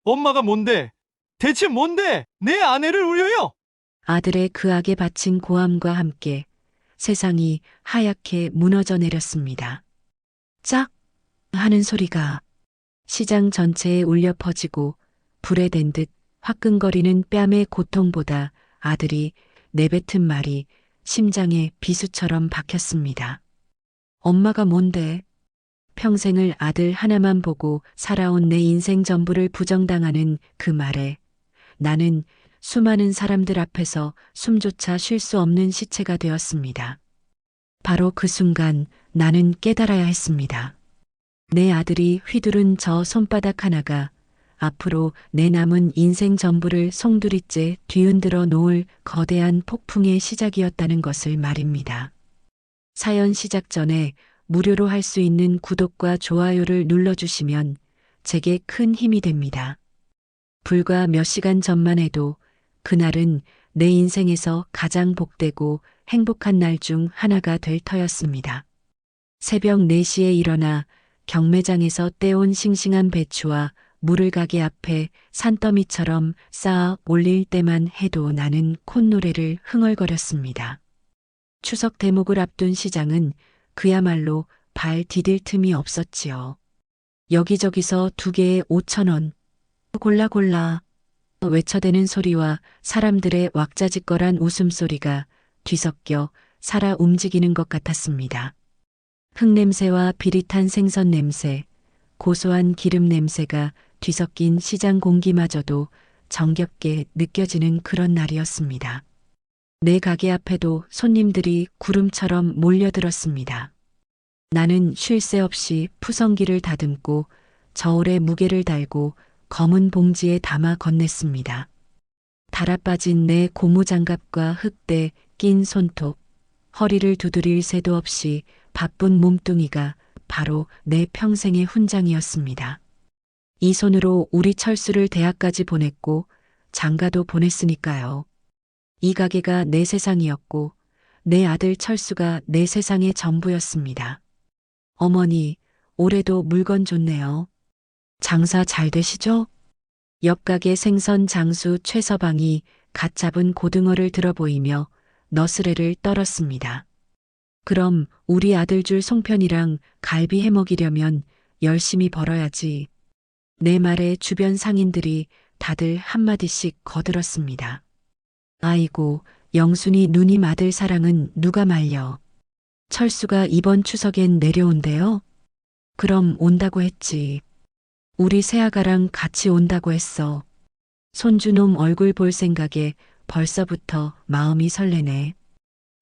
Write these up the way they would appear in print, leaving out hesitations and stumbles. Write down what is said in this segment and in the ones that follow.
엄마가 뭔데? 대체 뭔데? 내 아내를 울려요? 아들의 그 악에 바친 고함과 함께 세상이 하얗게 무너져 내렸습니다. 짝! 하는 소리가 시장 전체에 울려 퍼지고 불에 댄 듯 화끈거리는 뺨의 고통보다 아들이 내뱉은 말이 심장에 비수처럼 박혔습니다. 엄마가 뭔데? 평생을 아들 하나만 보고 살아온 내 인생 전부를 부정당하는 그 말에 나는 수많은 사람들 앞에서 숨조차 쉴 수 없는 시체가 되었습니다. 바로 그 순간 나는 깨달아야 했습니다. 내 아들이 휘두른 저 손바닥 하나가 앞으로 내 남은 인생 전부를 송두리째 뒤흔들어 놓을 거대한 폭풍의 시작이었다는 것을 말입니다. 사연 시작 전에 무료로 할 수 있는 구독과 좋아요를 눌러주시면 제게 큰 힘이 됩니다. 불과 몇 시간 전만 해도 그날은 내 인생에서 가장 복되고 행복한 날 중 하나가 될 터였습니다. 새벽 4시에 일어나 경매장에서 떼온 싱싱한 배추와 물을 가게 앞에 산더미처럼 쌓아 올릴 때만 해도 나는 콧노래를 흥얼거렸습니다. 추석 대목을 앞둔 시장은 그야말로 발 디딜 틈이 없었지요. 여기저기서 2개에 5,000원, 골라 골라 외쳐대는 소리와 사람들의 왁자지껄한 웃음소리가 뒤섞여 살아 움직이는 것 같았습니다. 흙냄새와 비릿한 생선 냄새, 고소한 기름 냄새가 뒤섞인 시장 공기마저도 정겹게 느껴지는 그런 날이었습니다. 내 가게 앞에도 손님들이 구름처럼 몰려들었습니다. 나는 쉴 새 없이 푸성기를 다듬고 저울에 무게를 달고 검은 봉지에 담아 건넸습니다. 달아빠진 내 고무장갑과 흙대 낀 손톱, 허리를 두드릴 새도 없이 바쁜 몸뚱이가 바로 내 평생의 훈장이었습니다. 이 손으로 우리 철수를 대학까지 보냈고 장가도 보냈으니까요. 이 가게가 내 세상이었고 내 아들 철수가 내 세상의 전부였습니다. 어머니, 올해도 물건 좋네요. 장사 잘 되시죠? 옆 가게 생선 장수 최서방이 갓 잡은 고등어를 들어 보이며 너스레를 떨었습니다. 그럼 우리 아들 줄 송편이랑 갈비 해 먹이려면 열심히 벌어야지. 내 말에 주변 상인들이 다들 한마디씩 거들었습니다. 아이고, 영순이 누님 아들 사랑은 누가 말려. 철수가 이번 추석엔 내려온대요? 그럼 온다고 했지. 우리 새아가랑 같이 온다고 했어. 손주놈 얼굴 볼 생각에 벌써부터 마음이 설레네.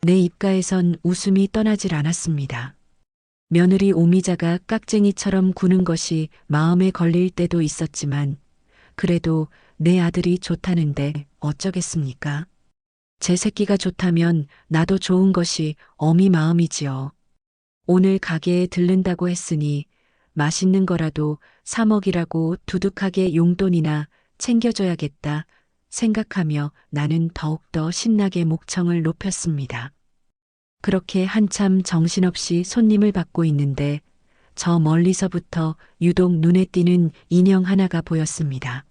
내 입가에선 웃음이 떠나질 않았습니다. 며느리 오미자가 깍쟁이처럼 구는 것이 마음에 걸릴 때도 있었지만 그래도 내 아들이 좋다는데 어쩌겠습니까? 제 새끼가 좋다면 나도 좋은 것이 어미 마음이지요. 오늘 가게에 들른다고 했으니 맛있는 거라도 사 먹이라고 두둑하게 용돈이나 챙겨줘야겠다 생각하며 나는 더욱더 신나게 목청을 높였습니다. 그렇게 한참 정신없이 손님을 받고 있는데 저 멀리서부터 유독 눈에 띄는 인형 하나가 보였습니다.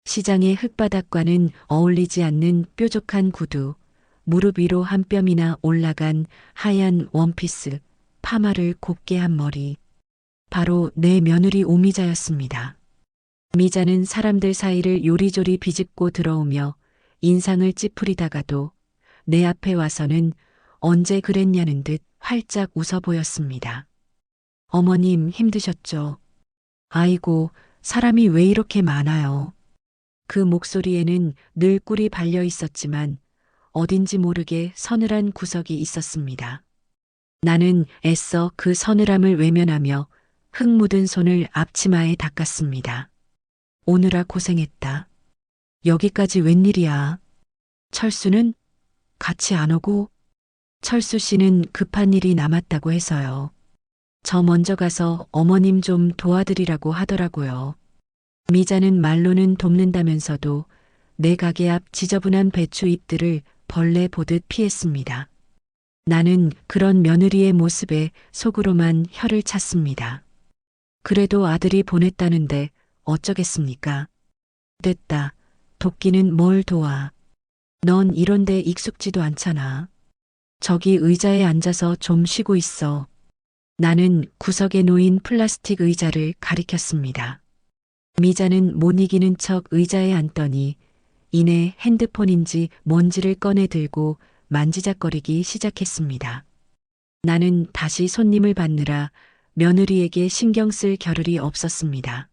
시장의 흙바닥과는 어울리지 않는 뾰족한 구두, 무릎 위로 한 뼘이나 올라간 하얀 원피스, 파마를 곱게 한 머리. 바로 내 며느리 오미자였습니다. 미자는 사람들 사이를 요리조리 비집고 들어오며 인상을 찌푸리다가도 내 앞에 와서는 언제 그랬냐는 듯 활짝 웃어 보였습니다. 어머님 힘드셨죠? 아이고, 사람이 왜 이렇게 많아요? 그 목소리에는 늘 꿀이 발려 있었지만 어딘지 모르게 서늘한 구석이 있었습니다. 나는 애써 그 서늘함을 외면하며 흙 묻은 손을 앞치마에 닦았습니다. 오느라 고생했다. 여기까지 웬일이야? 철수는 같이 안 오고? 철수 씨는 급한 일이 남았다고 해서요. 저 먼저 가서 어머님 좀 도와드리라고 하더라고요. 미자는 말로는 돕는다면서도 내 가게 앞 지저분한 배추 잎들을 벌레 보듯 피했습니다. 나는 그런 며느리의 모습에 속으로만 혀를 찼습니다. 그래도 아들이 보냈다는데 어쩌겠습니까? 됐다. 돕기는 뭘 도와. 넌 이런데 익숙지도 않잖아. 저기 의자에 앉아서 좀 쉬고 있어. 나는 구석에 놓인 플라스틱 의자를 가리켰습니다. 미자는 못 이기는 척 의자에 앉더니 이내 핸드폰인지 뭔지를 꺼내 들고 만지작거리기 시작했습니다. 나는 다시 손님을 받느라 며느리에게 신경 쓸 겨를이 없었습니다.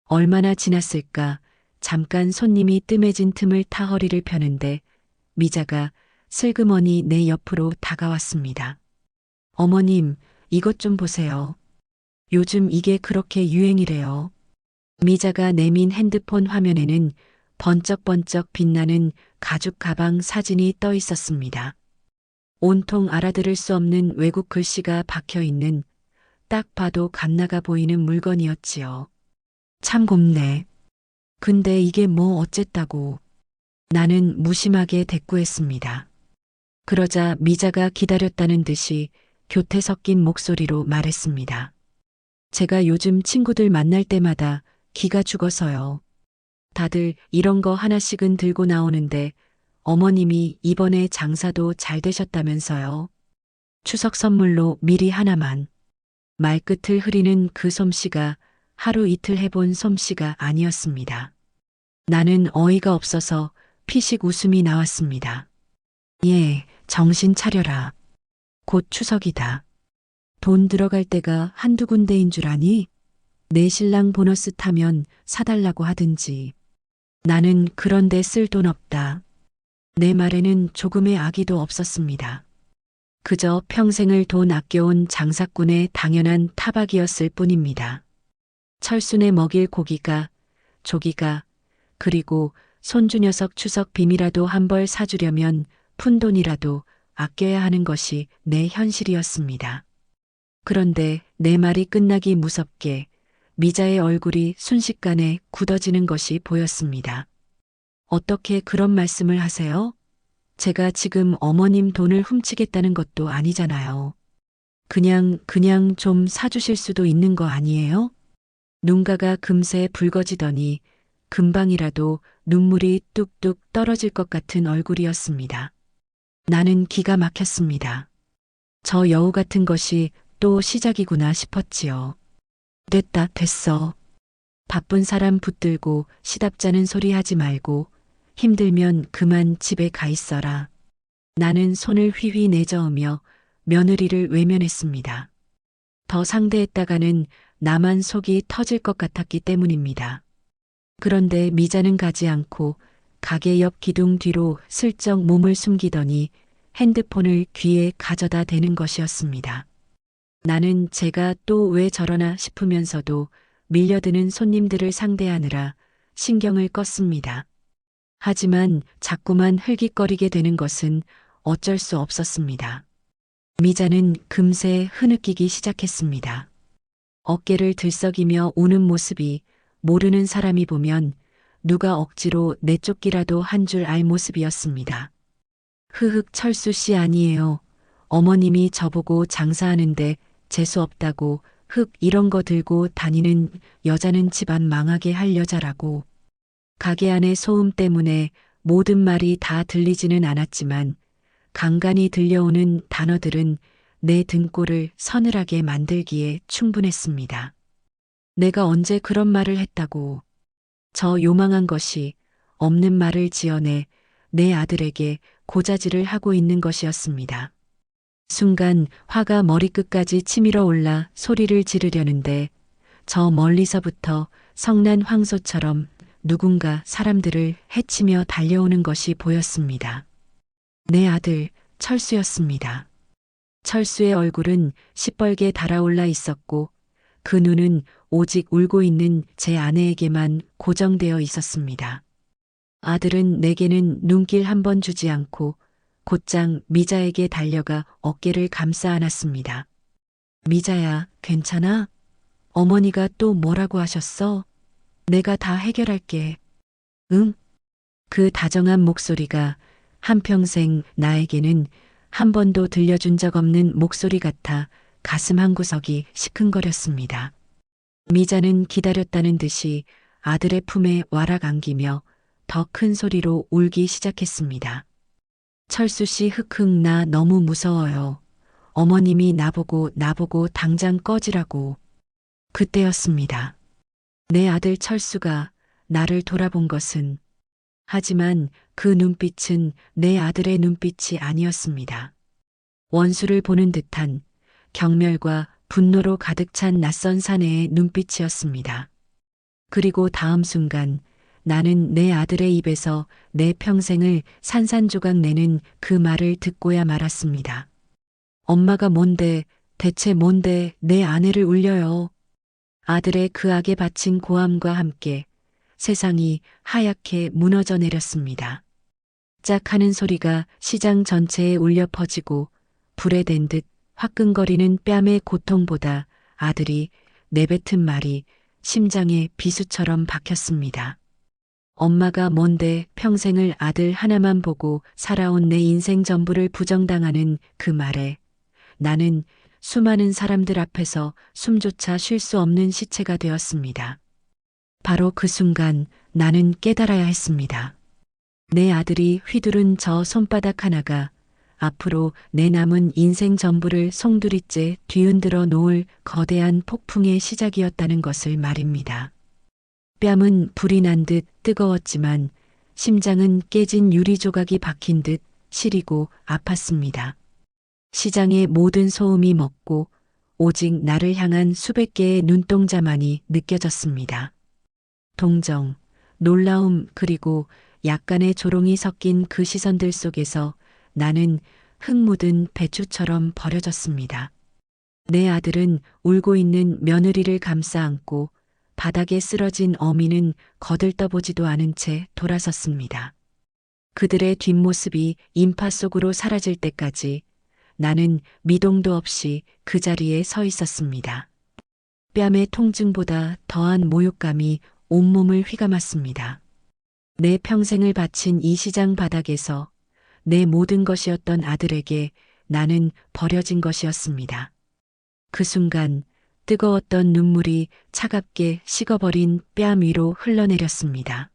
얼마나 지났을까 잠깐 손님이 뜸해진 틈을 타 허리를 펴는데 미자가 슬그머니 내 옆으로 다가왔습니다. 어머님, 이것 좀 보세요. 요즘 이게 그렇게 유행이래요. 미자가 내민 핸드폰 화면에는 번쩍번쩍 빛나는 가죽 가방 사진이 떠 있었습니다. 온통 알아들을 수 없는 외국 글씨가 박혀 있는 딱 봐도 갓나가 보이는 물건이었지요. 참 곱네. 근데 이게 뭐 어쨌다고. 나는 무심하게 대꾸했습니다. 그러자 미자가 기다렸다는 듯이 교태 섞인 목소리로 말했습니다. 제가 요즘 친구들 만날 때마다 기가 죽어서요. 다들 이런 거 하나씩은 들고 나오는데 어머님이 이번에 장사도 잘 되셨다면서요. 추석 선물로 미리 하나만. 말끝을 흐리는 그 솜씨가 하루 이틀 해본 솜씨가 아니었습니다. 나는 어이가 없어서 피식 웃음이 나왔습니다. 예, 정신 차려라. 곧 추석이다. 돈 들어갈 때가 한두 군데인 줄 아니? 내 신랑 보너스 타면 사달라고 하든지. 나는 그런데 쓸 돈 없다. 내 말에는 조금의 악의도 없었습니다. 그저 평생을 돈 아껴온 장사꾼의 당연한 타박이었을 뿐입니다. 철순에 먹일 고기가, 조기가, 그리고 손주 녀석 추석 빔이라도 한 벌 사주려면 푼돈이라도 아껴야 하는 것이 내 현실이었습니다. 그런데 내 말이 끝나기 무섭게 미자의 얼굴이 순식간에 굳어지는 것이 보였습니다. 어떻게 그런 말씀을 하세요? 제가 지금 어머님 돈을 훔치겠다는 것도 아니잖아요. 그냥 좀 사주실 수도 있는 거 아니에요? 눈가가 금세 붉어지더니 금방이라도 눈물이 뚝뚝 떨어질 것 같은 얼굴이었습니다. 나는 기가 막혔습니다. 저 여우 같은 것이 또 시작이구나 싶었지요. 됐다, 됐어. 바쁜 사람 붙들고 시답잖은 소리 하지 말고 힘들면 그만 집에 가 있어라. 나는 손을 휘휘 내저으며 며느리를 외면했습니다. 더 상대했다가는 나만 속이 터질 것 같았기 때문입니다. 그런데 미자는 가지 않고 가게 옆 기둥 뒤로 슬쩍 몸을 숨기더니 핸드폰을 귀에 가져다 대는 것이었습니다. 나는 제가 또 왜 저러나 싶으면서도 밀려드는 손님들을 상대하느라 신경을 껐습니다. 하지만 자꾸만 흘깃거리게 되는 것은 어쩔 수 없었습니다. 미자는 금세 흐느끼기 시작했습니다. 어깨를 들썩이며 우는 모습이 모르는 사람이 보면 누가 억지로 내쫓기라도 한 줄 알 모습이었습니다. 흐흑 철수 씨 아니에요. 어머님이 저보고 장사하는데 재수 없다고 흑 이런 거 들고 다니는 여자는 집안 망하게 할 여자라고. 가게 안의 소음 때문에 모든 말이 다 들리지는 않았지만 간간이 들려오는 단어들은 내 등골을 서늘하게 만들기에 충분했습니다. 내가 언제 그런 말을 했다고. 저 요망한 것이 없는 말을 지어내 내 아들에게 고자질을 하고 있는 것이었습니다. 순간 화가 머리끝까지 치밀어 올라 소리를 지르려는데 저 멀리서부터 성난 황소처럼 누군가 사람들을 해치며 달려오는 것이 보였습니다. 내 아들 철수였습니다. 철수의 얼굴은 시뻘게 달아올라 있었고 그 눈은 오직 울고 있는 제 아내에게만 고정되어 있었습니다. 아들은 내게는 눈길 한 번 주지 않고 곧장 미자에게 달려가 어깨를 감싸 안았습니다. 미자야, 괜찮아? 어머니가 또 뭐라고 하셨어? 내가 다 해결할게. 응? 그 다정한 목소리가 한평생 나에게는 한 번도 들려준 적 없는 목소리 같아 가슴 한구석이 시큰거렸습니다. 미자는 기다렸다는 듯이 아들의 품에 와락 안기며 더 큰 소리로 울기 시작했습니다. 철수 씨 흑흑 나 너무 무서워요. 어머님이 나보고 당장 꺼지라고. 그때였습니다. 내 아들 철수가 나를 돌아본 것은 하지만 그 눈빛은 내 아들의 눈빛이 아니었습니다. 원수를 보는 듯한 경멸과 분노로 가득 찬 낯선 사내의 눈빛이었습니다. 그리고 다음 순간 나는 내 아들의 입에서 내 평생을 산산조각 내는 그 말을 듣고야 말았습니다. 엄마가 뭔데, 대체 뭔데 내 아내를 울려요. 아들의 그 악에 바친 고함과 함께 세상이 하얗게 무너져 내렸습니다. 짝 하는 소리가 시장 전체에 울려 퍼지고 불에 댄 듯 화끈거리는 뺨의 고통보다 아들이 내뱉은 말이 심장에 비수처럼 박혔습니다. 엄마가 뭔데 평생을 아들 하나만 보고 살아온 내 인생 전부를 부정당하는 그 말에 나는 수많은 사람들 앞에서 숨조차 쉴 수 없는 시체가 되었습니다. 바로 그 순간 나는 깨달아야 했습니다. 내 아들이 휘두른 저 손바닥 하나가 앞으로 내 남은 인생 전부를 송두리째 뒤흔들어 놓을 거대한 폭풍의 시작이었다는 것을 말입니다. 뺨은 불이 난 듯 뜨거웠지만 심장은 깨진 유리 조각이 박힌 듯 시리고 아팠습니다. 시장의 모든 소음이 멎고 오직 나를 향한 수백 개의 눈동자만이 느껴졌습니다. 동정, 놀라움 그리고 약간의 조롱이 섞인 그 시선들 속에서 나는 흙 묻은 배추처럼 버려졌습니다. 내 아들은 울고 있는 며느리를 감싸 안고 바닥에 쓰러진 어미는 거들떠보지도 않은 채 돌아섰습니다. 그들의 뒷모습이 인파 속으로 사라질 때까지 나는 미동도 없이 그 자리에 서 있었습니다. 뺨의 통증보다 더한 모욕감이 온몸을 휘감았습니다. 내 평생을 바친 이 시장 바닥에서 내 모든 것이었던 아들에게 나는 버려진 것이었습니다. 그 순간 뜨거웠던 눈물이 차갑게 식어버린 뺨 위로 흘러내렸습니다.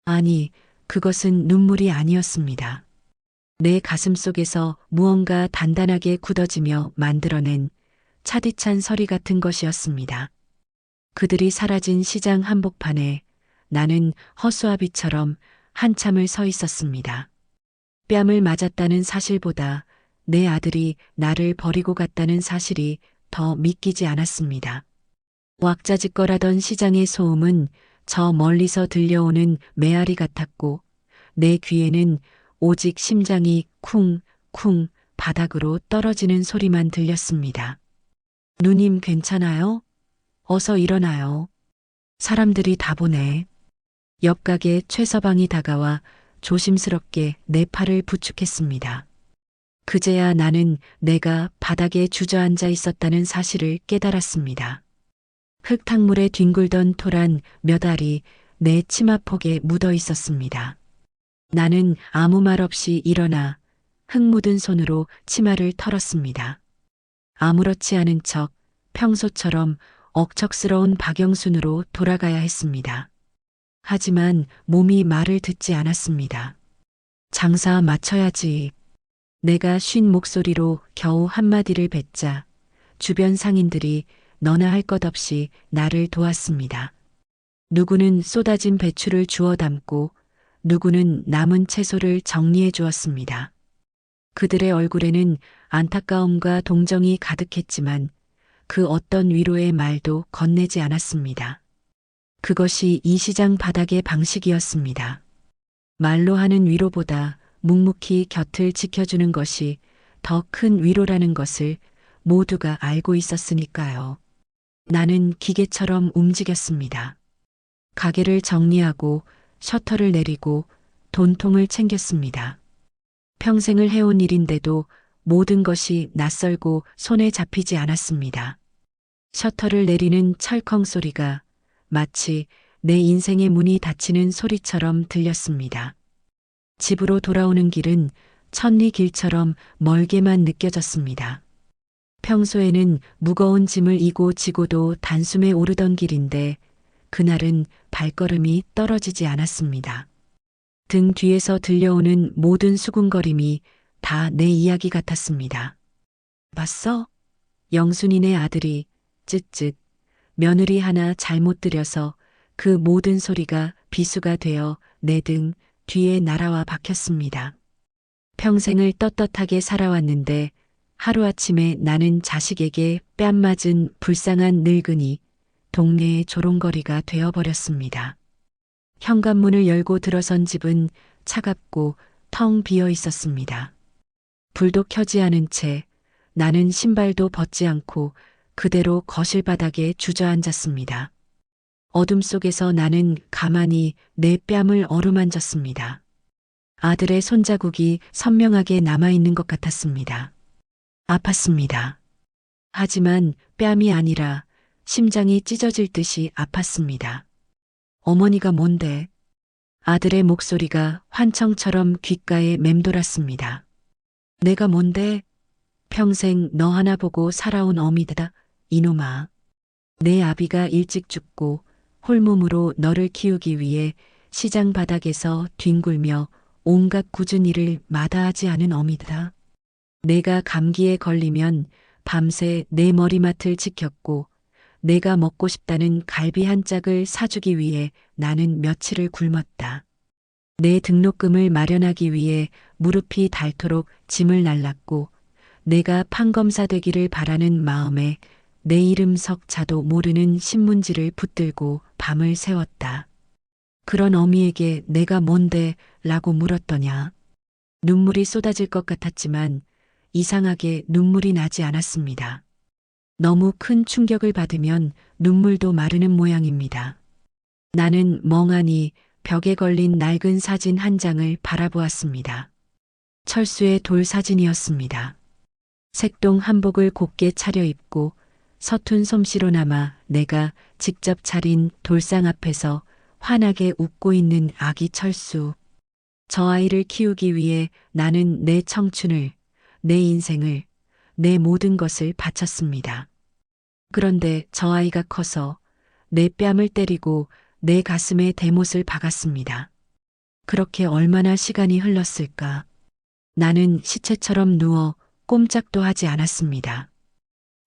아니, 그것은 눈물이 아니었습니다. 내 가슴 속에서 무언가 단단하게 굳어지며 만들어낸 차디찬 서리 같은 것이었습니다. 그들이 사라진 시장 한복판에 나는 허수아비처럼 한참을 서 있었습니다. 뺨을 맞았다는 사실보다 내 아들이 나를 버리고 갔다는 사실이 더 믿기지 않았습니다. 왁자지껄하던 시장의 소음은 저 멀리서 들려오는 메아리 같았고 내 귀에는 오직 심장이 쿵쿵 바닥으로 떨어지는 소리만 들렸습니다. 누님 괜찮아요? 어서 일어나요. 사람들이 다 보네. 옆 가게 최서방이 다가와 조심스럽게 내 팔을 부축했습니다. 그제야 나는 내가 바닥에 주저앉아 있었다는 사실을 깨달았습니다. 흙탕물에 뒹굴던 토란 몇 알이 내 치마폭에 묻어 있었습니다. 나는 아무 말 없이 일어나 흙 묻은 손으로 치마를 털었습니다. 아무렇지 않은 척 평소처럼 억척스러운 박영순으로 돌아가야 했습니다. 하지만 몸이 말을 듣지 않았습니다. 장사 마쳐야지. 내가 쉰 목소리로 겨우 한마디를 뱉자 주변 상인들이 너나 할 것 없이 나를 도왔습니다. 누구는 쏟아진 배추를 주워 담고 누구는 남은 채소를 정리해 주었습니다. 그들의 얼굴에는 안타까움과 동정이 가득했지만 그 어떤 위로의 말도 건네지 않았습니다. 그것이 이 시장 바닥의 방식이었습니다. 말로 하는 위로보다 묵묵히 곁을 지켜주는 것이 더 큰 위로라는 것을 모두가 알고 있었으니까요. 나는 기계처럼 움직였습니다. 가게를 정리하고 셔터를 내리고 돈통을 챙겼습니다. 평생을 해온 일인데도 모든 것이 낯설고 손에 잡히지 않았습니다. 셔터를 내리는 철컹 소리가 마치 내 인생의 문이 닫히는 소리처럼 들렸습니다. 집으로 돌아오는 길은 천리 길처럼 멀게만 느껴졌습니다. 평소에는 무거운 짐을 이고 지고도 단숨에 오르던 길인데 그날은 발걸음이 떨어지지 않았습니다. 등 뒤에서 들려오는 모든 수군거림이 다 내 이야기 같았습니다. 봤어? 영순이네 아들이 쯧쯧 며느리 하나 잘못 들여서 그 모든 소리가 비수가 되어 내 등 뒤에 날아와 박혔습니다. 평생을 떳떳하게 살아왔는데 하루아침에 나는 자식에게 뺨 맞은 불쌍한 늙은이, 동네의 조롱거리가 되어버렸습니다. 현관문을 열고 들어선 집은 차갑고 텅 비어 있었습니다. 불도 켜지 않은 채 나는 신발도 벗지 않고 그대로 거실 바닥에 주저앉았습니다. 어둠 속에서 나는 가만히 내 뺨을 어루만졌습니다. 아들의 손자국이 선명하게 남아있는 것 같았습니다. 아팠습니다. 하지만 뺨이 아니라 심장이 찢어질 듯이 아팠습니다. 어머니가 뭔데? 아들의 목소리가 환청처럼 귓가에 맴돌았습니다. 내가 뭔데? 평생 너 하나 보고 살아온 어미다, 이놈아. 내 아비가 일찍 죽고 홀몸으로 너를 키우기 위해 시장 바닥에서 뒹굴며 온갖 굳은 일을 마다하지 않은 어미다. 내가 감기에 걸리면 밤새 내 머리맡을 지켰고 내가 먹고 싶다는 갈비 한 짝을 사주기 위해 나는 며칠을 굶었다. 내 등록금을 마련하기 위해 무릎이 닳도록 짐을 날랐고 내가 판검사 되기를 바라는 마음에 내 이름 석자도 모르는 신문지를 붙들고 밤을 새웠다. 그런 어미에게 내가 뭔데 라고 물었더냐. 눈물이 쏟아질 것 같았지만 이상하게 눈물이 나지 않았습니다. 너무 큰 충격을 받으면 눈물도 마르는 모양입니다. 나는 멍하니 벽에 걸린 낡은 사진 한 장을 바라보았습니다. 철수의 돌 사진이었습니다. 색동 한복을 곱게 차려입고 서툰 솜씨로나마 내가 직접 차린 돌상 앞에서 환하게 웃고 있는 아기 철수. 저 아이를 키우기 위해 나는 내 청춘을, 내 인생을, 내 모든 것을 바쳤습니다. 그런데 저 아이가 커서 내 뺨을 때리고 내 가슴에 대못을 박았습니다. 그렇게 얼마나 시간이 흘렀을까? 나는 시체처럼 누워 꼼짝도 하지 않았습니다.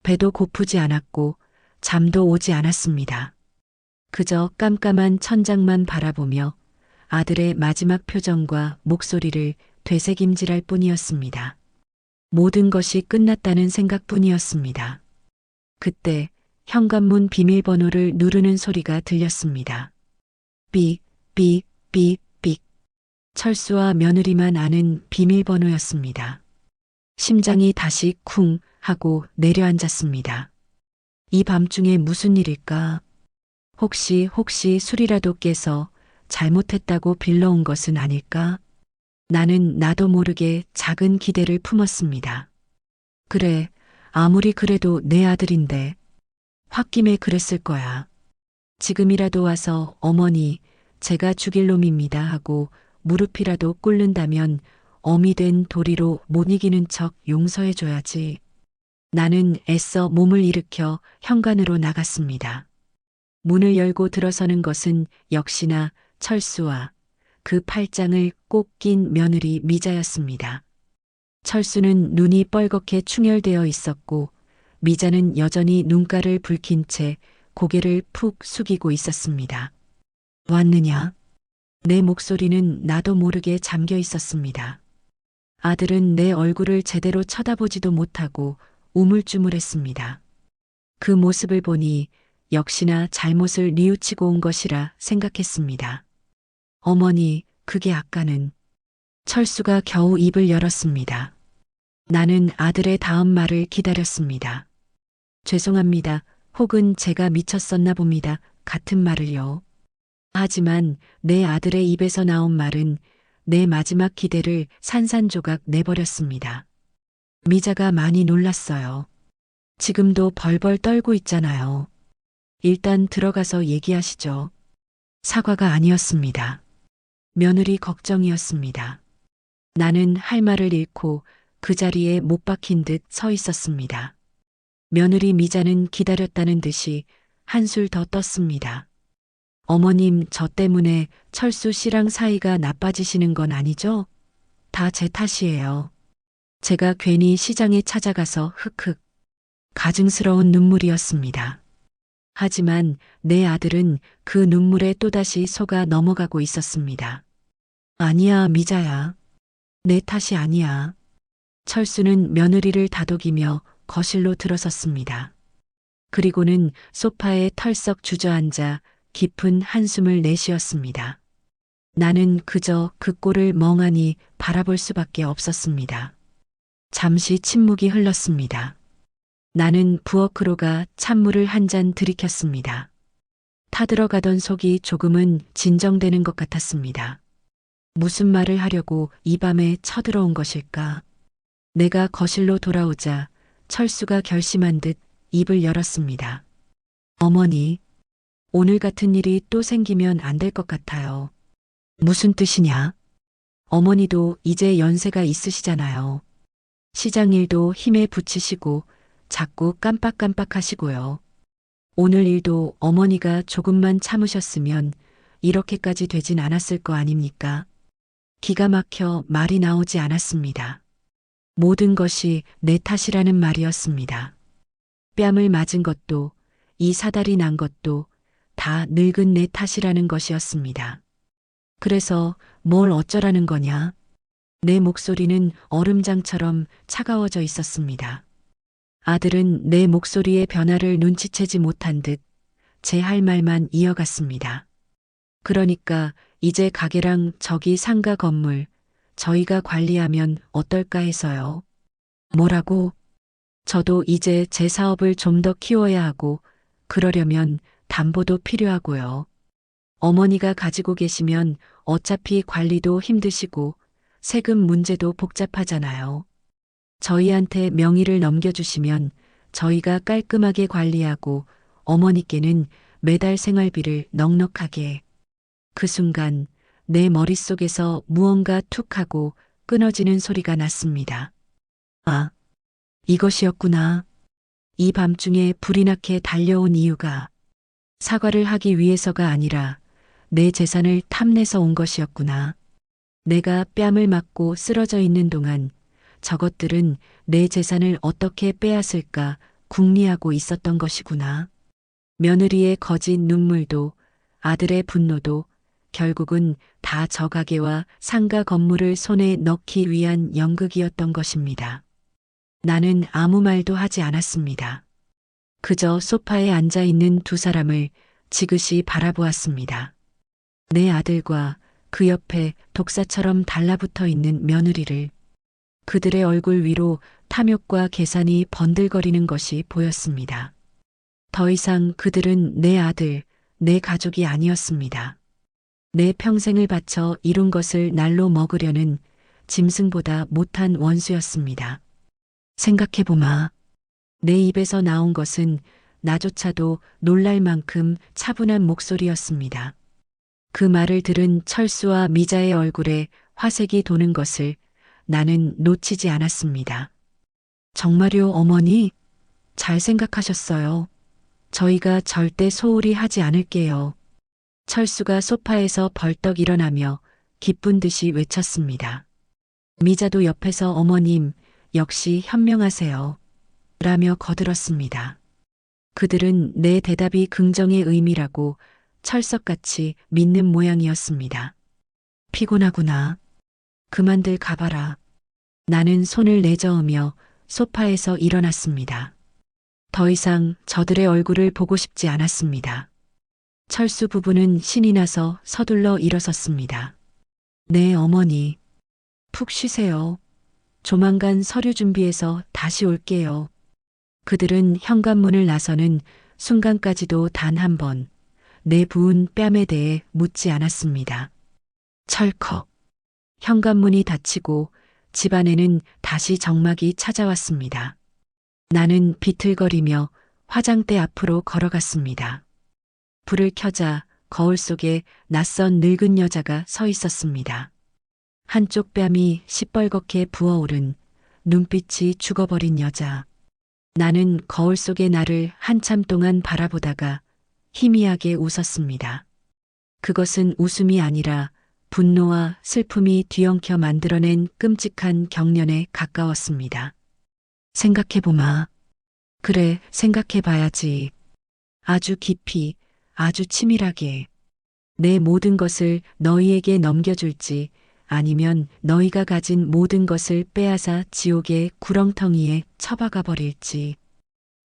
배도 고프지 않았고 잠도 오지 않았습니다. 그저 깜깜한 천장만 바라보며 아들의 마지막 표정과 목소리를 되새김질할 뿐이었습니다. 모든 것이 끝났다는 생각뿐이었습니다. 그때 현관문 비밀번호를 누르는 소리가 들렸습니다. 삑, 삑, 삑, 삑. 철수와 며느리만 아는 비밀번호였습니다. 심장이 다시 쿵 하고 내려앉았습니다. 이 밤중에 무슨 일일까? 혹시 술이라도 깨서 잘못했다고 빌러온 것은 아닐까? 나는 나도 모르게 작은 기대를 품었습니다. 그래, 아무리 그래도 내 아들인데. 홧김에 그랬을 거야. 지금이라도 와서 어머니, 제가 죽일 놈입니다 하고 무릎이라도 꿇는다면 어미 된 도리로 못 이기는 척 용서해줘야지. 나는 애써 몸을 일으켜 현관으로 나갔습니다. 문을 열고 들어서는 것은 역시나 철수와 그 팔짱을 꼭 낀 며느리 미자였습니다. 철수는 눈이 뻘겋게 충혈되어 있었고 미자는 여전히 눈가를 붉힌 채 고개를 푹 숙이고 있었습니다. 왔느냐? 내 목소리는 나도 모르게 잠겨 있었습니다. 아들은 내 얼굴을 제대로 쳐다보지도 못하고 우물쭈물했습니다. 그 모습을 보니 역시나 잘못을 뉘우치고 온 것이라 생각했습니다. 어머니, 그게 아까는. 철수가 겨우 입을 열었습니다. 나는 아들의 다음 말을 기다렸습니다. 죄송합니다. 혹은 제가 미쳤었나 봅니다. 같은 말을요. 하지만 내 아들의 입에서 나온 말은 내 마지막 기대를 산산조각 내버렸습니다. 미자가 많이 놀랐어요. 지금도 벌벌 떨고 있잖아요. 일단 들어가서 얘기하시죠. 사과가 아니었습니다. 며느리 걱정이었습니다. 나는 할 말을 잃고 그 자리에 못 박힌 듯 서 있었습니다. 며느리 미자는 기다렸다는 듯이 한술 더 떴습니다. 어머님, 저 때문에 철수 씨랑 사이가 나빠지시는 건 아니죠? 다 제 탓이에요. 제가 괜히 시장에 찾아가서 흑흑. 가증스러운 눈물이었습니다. 하지만 내 아들은 그 눈물에 또다시 속아 넘어가고 있었습니다. 아니야, 미자야. 내 탓이 아니야. 철수는 며느리를 다독이며 거실로 들어섰습니다. 그리고는 소파에 털썩 주저앉아 깊은 한숨을 내쉬었습니다. 나는 그저 그 꼴을 멍하니 바라볼 수밖에 없었습니다. 잠시 침묵이 흘렀습니다. 나는 부엌으로 가 찬물을 한 잔 들이켰습니다. 타들어가던 속이 조금은 진정되는 것 같았습니다. 무슨 말을 하려고 이 밤에 쳐들어온 것일까? 내가 거실로 돌아오자 철수가 결심한 듯 입을 열었습니다. 어머니, 오늘 같은 일이 또 생기면 안 될 것 같아요. 무슨 뜻이냐? 어머니도 이제 연세가 있으시잖아요. 시장 일도 힘에 부치시고 자꾸 깜빡깜빡 하시고요. 오늘 일도 어머니가 조금만 참으셨으면 이렇게까지 되진 않았을 거 아닙니까? 기가 막혀 말이 나오지 않았습니다. 모든 것이 내 탓이라는 말이었습니다. 뺨을 맞은 것도, 이 사달이 난 것도 다 늙은 내 탓이라는 것이었습니다. 그래서 뭘 어쩌라는 거냐? 내 목소리는 얼음장처럼 차가워져 있었습니다. 아들은 내 목소리의 변화를 눈치채지 못한 듯 제 할 말만 이어갔습니다. 그러니까 이제 가게랑 저기 상가 건물 저희가 관리하면 어떨까 해서요. 뭐라고? 저도 이제 제 사업을 좀 더 키워야 하고 그러려면 담보도 필요하고요. 어머니가 가지고 계시면 어차피 관리도 힘드시고 세금 문제도 복잡하잖아요. 저희한테 명의를 넘겨주시면 저희가 깔끔하게 관리하고 어머니께는 매달 생활비를 넉넉하게. 그 순간 내 머릿속에서 무언가 툭 하고 끊어지는 소리가 났습니다. 아, 이것이었구나. 이 밤중에 불이 나게 달려온 이유가 사과를 하기 위해서가 아니라 내 재산을 탐내서 온 것이었구나. 내가 뺨을 맞고 쓰러져 있는 동안 저것들은 내 재산을 어떻게 빼앗을까 궁리하고 있었던 것이구나. 며느리의 거짓 눈물도 아들의 분노도 결국은 다 저 가게와 상가 건물을 손에 넣기 위한 연극이었던 것입니다. 나는 아무 말도 하지 않았습니다. 그저 소파에 앉아 있는 두 사람을 지그시 바라보았습니다. 내 아들과 그 옆에 독사처럼 달라붙어 있는 며느리를. 그들의 얼굴 위로 탐욕과 계산이 번들거리는 것이 보였습니다. 더 이상 그들은 내 아들, 내 가족이 아니었습니다. 내 평생을 바쳐 이룬 것을 날로 먹으려는 짐승보다 못한 원수였습니다. 생각해보마. 내 입에서 나온 것은 나조차도 놀랄 만큼 차분한 목소리였습니다. 그 말을 들은 철수와 미자의 얼굴에 화색이 도는 것을 나는 놓치지 않았습니다. 정말요, 어머니? 잘 생각하셨어요. 저희가 절대 소홀히 하지 않을게요. 철수가 소파에서 벌떡 일어나며 기쁜 듯이 외쳤습니다. 미자도 옆에서 어머님, 역시 현명하세요. 라며 거들었습니다. 그들은 내 대답이 긍정의 의미라고 철석같이 믿는 모양이었습니다. 피곤하구나. 그만들 가봐라. 나는 손을 내저으며 소파에서 일어났습니다. 더 이상 저들의 얼굴을 보고 싶지 않았습니다. 철수 부부는 신이 나서 서둘러 일어섰습니다. 네, 어머니. 푹 쉬세요. 조만간 서류 준비해서 다시 올게요. 그들은 현관문을 나서는 순간까지도 단 한 번 내 부은 뺨에 대해 묻지 않았습니다. 철컥. 현관문이 닫히고 집안에는 다시 정막이 찾아왔습니다. 나는 비틀거리며 화장대 앞으로 걸어갔습니다. 불을 켜자 거울 속에 낯선 늙은 여자가 서 있었습니다. 한쪽 뺨이 시뻘겋게 부어오른 눈빛이 죽어버린 여자. 나는 거울 속의 나를 한참 동안 바라보다가 희미하게 웃었습니다. 그것은 웃음이 아니라 분노와 슬픔이 뒤엉켜 만들어낸 끔찍한 경련에 가까웠습니다. 생각해보마. 그래, 생각해봐야지. 아주 깊이, 아주 치밀하게. 내 모든 것을 너희에게 넘겨줄지 아니면 너희가 가진 모든 것을 빼앗아 지옥의 구렁텅이에 처박아 버릴지.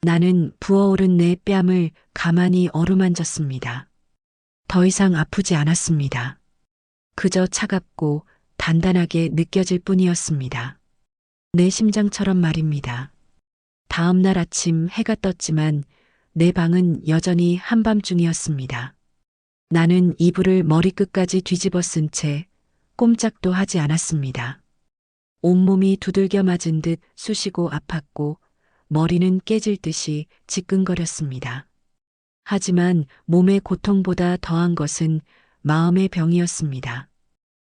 나는 부어오른 내 뺨을 가만히 어루만졌습니다. 더 이상 아프지 않았습니다. 그저 차갑고 단단하게 느껴질 뿐이었습니다. 내 심장처럼 말입니다. 다음 날 아침 해가 떴지만 내 방은 여전히 한밤중이었습니다. 나는 이불을 머리끝까지 뒤집어 쓴 채 꼼짝도 하지 않았습니다. 온몸이 두들겨 맞은 듯 쑤시고 아팠고 머리는 깨질 듯이 지끈거렸습니다. 하지만 몸의 고통보다 더한 것은 마음의 병이었습니다.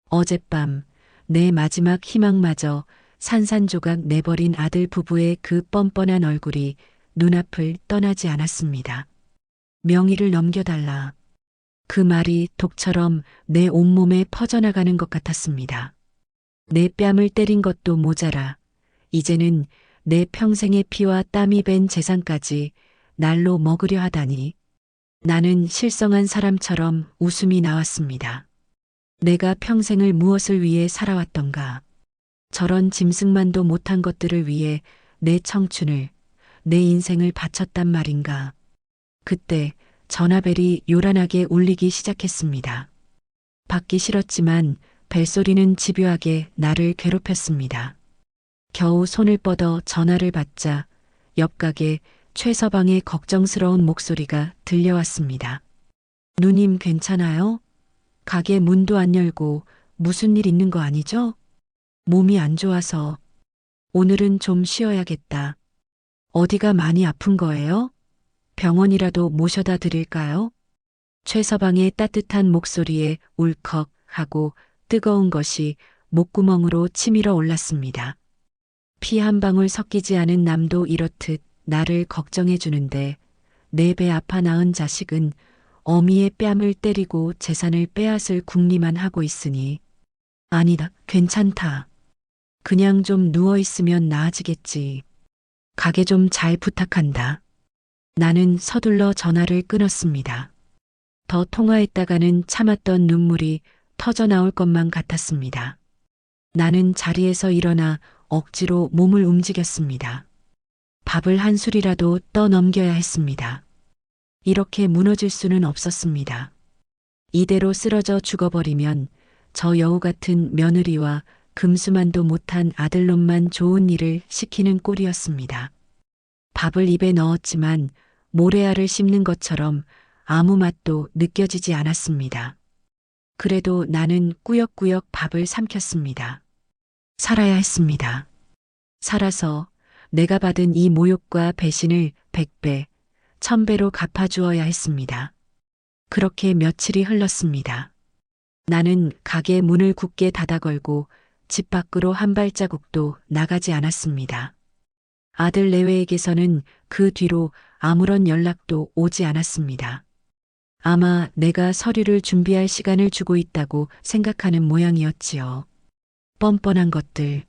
어젯밤 내 마지막 희망마저 산산조각 내버린 아들 부부의 그 뻔뻔한 얼굴이 눈앞을 떠나지 않았습니다. 명의를 넘겨달라. 그 말이 독처럼 내 온몸에 퍼져나가는 것 같았습니다. 내 뺨을 때린 것도 모자라 이제는 내 평생의 피와 땀이 밴 재산까지 날로 먹으려 하다니. 나는 실성한 사람처럼 웃음이 나왔습니다. 내가 평생을 무엇을 위해 살아왔던가. 저런 짐승만도 못한 것들을 위해 내 청춘을, 내 인생을 바쳤단 말인가. 그때 전화벨이 요란하게 울리기 시작했습니다. 받기 싫었지만 벨소리는 집요하게 나를 괴롭혔습니다. 겨우 손을 뻗어 전화를 받자 옆 가게 최서방의 걱정스러운 목소리가 들려왔습니다. 누님 괜찮아요? 가게 문도 안 열고 무슨 일 있는 거 아니죠? 몸이 안 좋아서 오늘은 좀 쉬어야겠다. 어디가 많이 아픈 거예요? 병원이라도 모셔다 드릴까요? 최서방의 따뜻한 목소리에 울컥 하고 뜨거운 것이 목구멍으로 치밀어 올랐습니다. 피 한 방울 섞이지 않은 남도 이렇듯 나를 걱정해 주는데 내 배 아파 낳은 자식은 어미의 뺨을 때리고 재산을 빼앗을 궁리만 하고 있으니. 아니다, 괜찮다. 그냥 좀 누워 있으면 나아지겠지. 가게 좀 잘 부탁한다. 나는 서둘러 전화를 끊었습니다. 더 통화했다가는 참았던 눈물이 터져 나올 것만 같았습니다. 나는 자리에서 일어나 억지로 몸을 움직였습니다. 밥을 한 술이라도 떠넘겨야 했습니다. 이렇게 무너질 수는 없었습니다. 이대로 쓰러져 죽어버리면 저 여우 같은 며느리와 금수만도 못한 아들놈만 좋은 일을 시키는 꼴이었습니다. 밥을 입에 넣었지만 모래알을 씹는 것처럼 아무 맛도 느껴지지 않았습니다. 그래도 나는 꾸역꾸역 밥을 삼켰습니다. 살아야 했습니다. 살아서 내가 받은 이 모욕과 배신을 100배, 1000배로 갚아주어야 했습니다. 그렇게 며칠이 흘렀습니다. 나는 가게 문을 굳게 닫아 걸고 집 밖으로 한 발자국도 나가지 않았습니다. 아들 내외에게서는 그 뒤로 아무런 연락도 오지 않았습니다. 아마 내가 서류를 준비할 시간을 주고 있다고 생각하는 모양이었지요. 뻔뻔한 것들.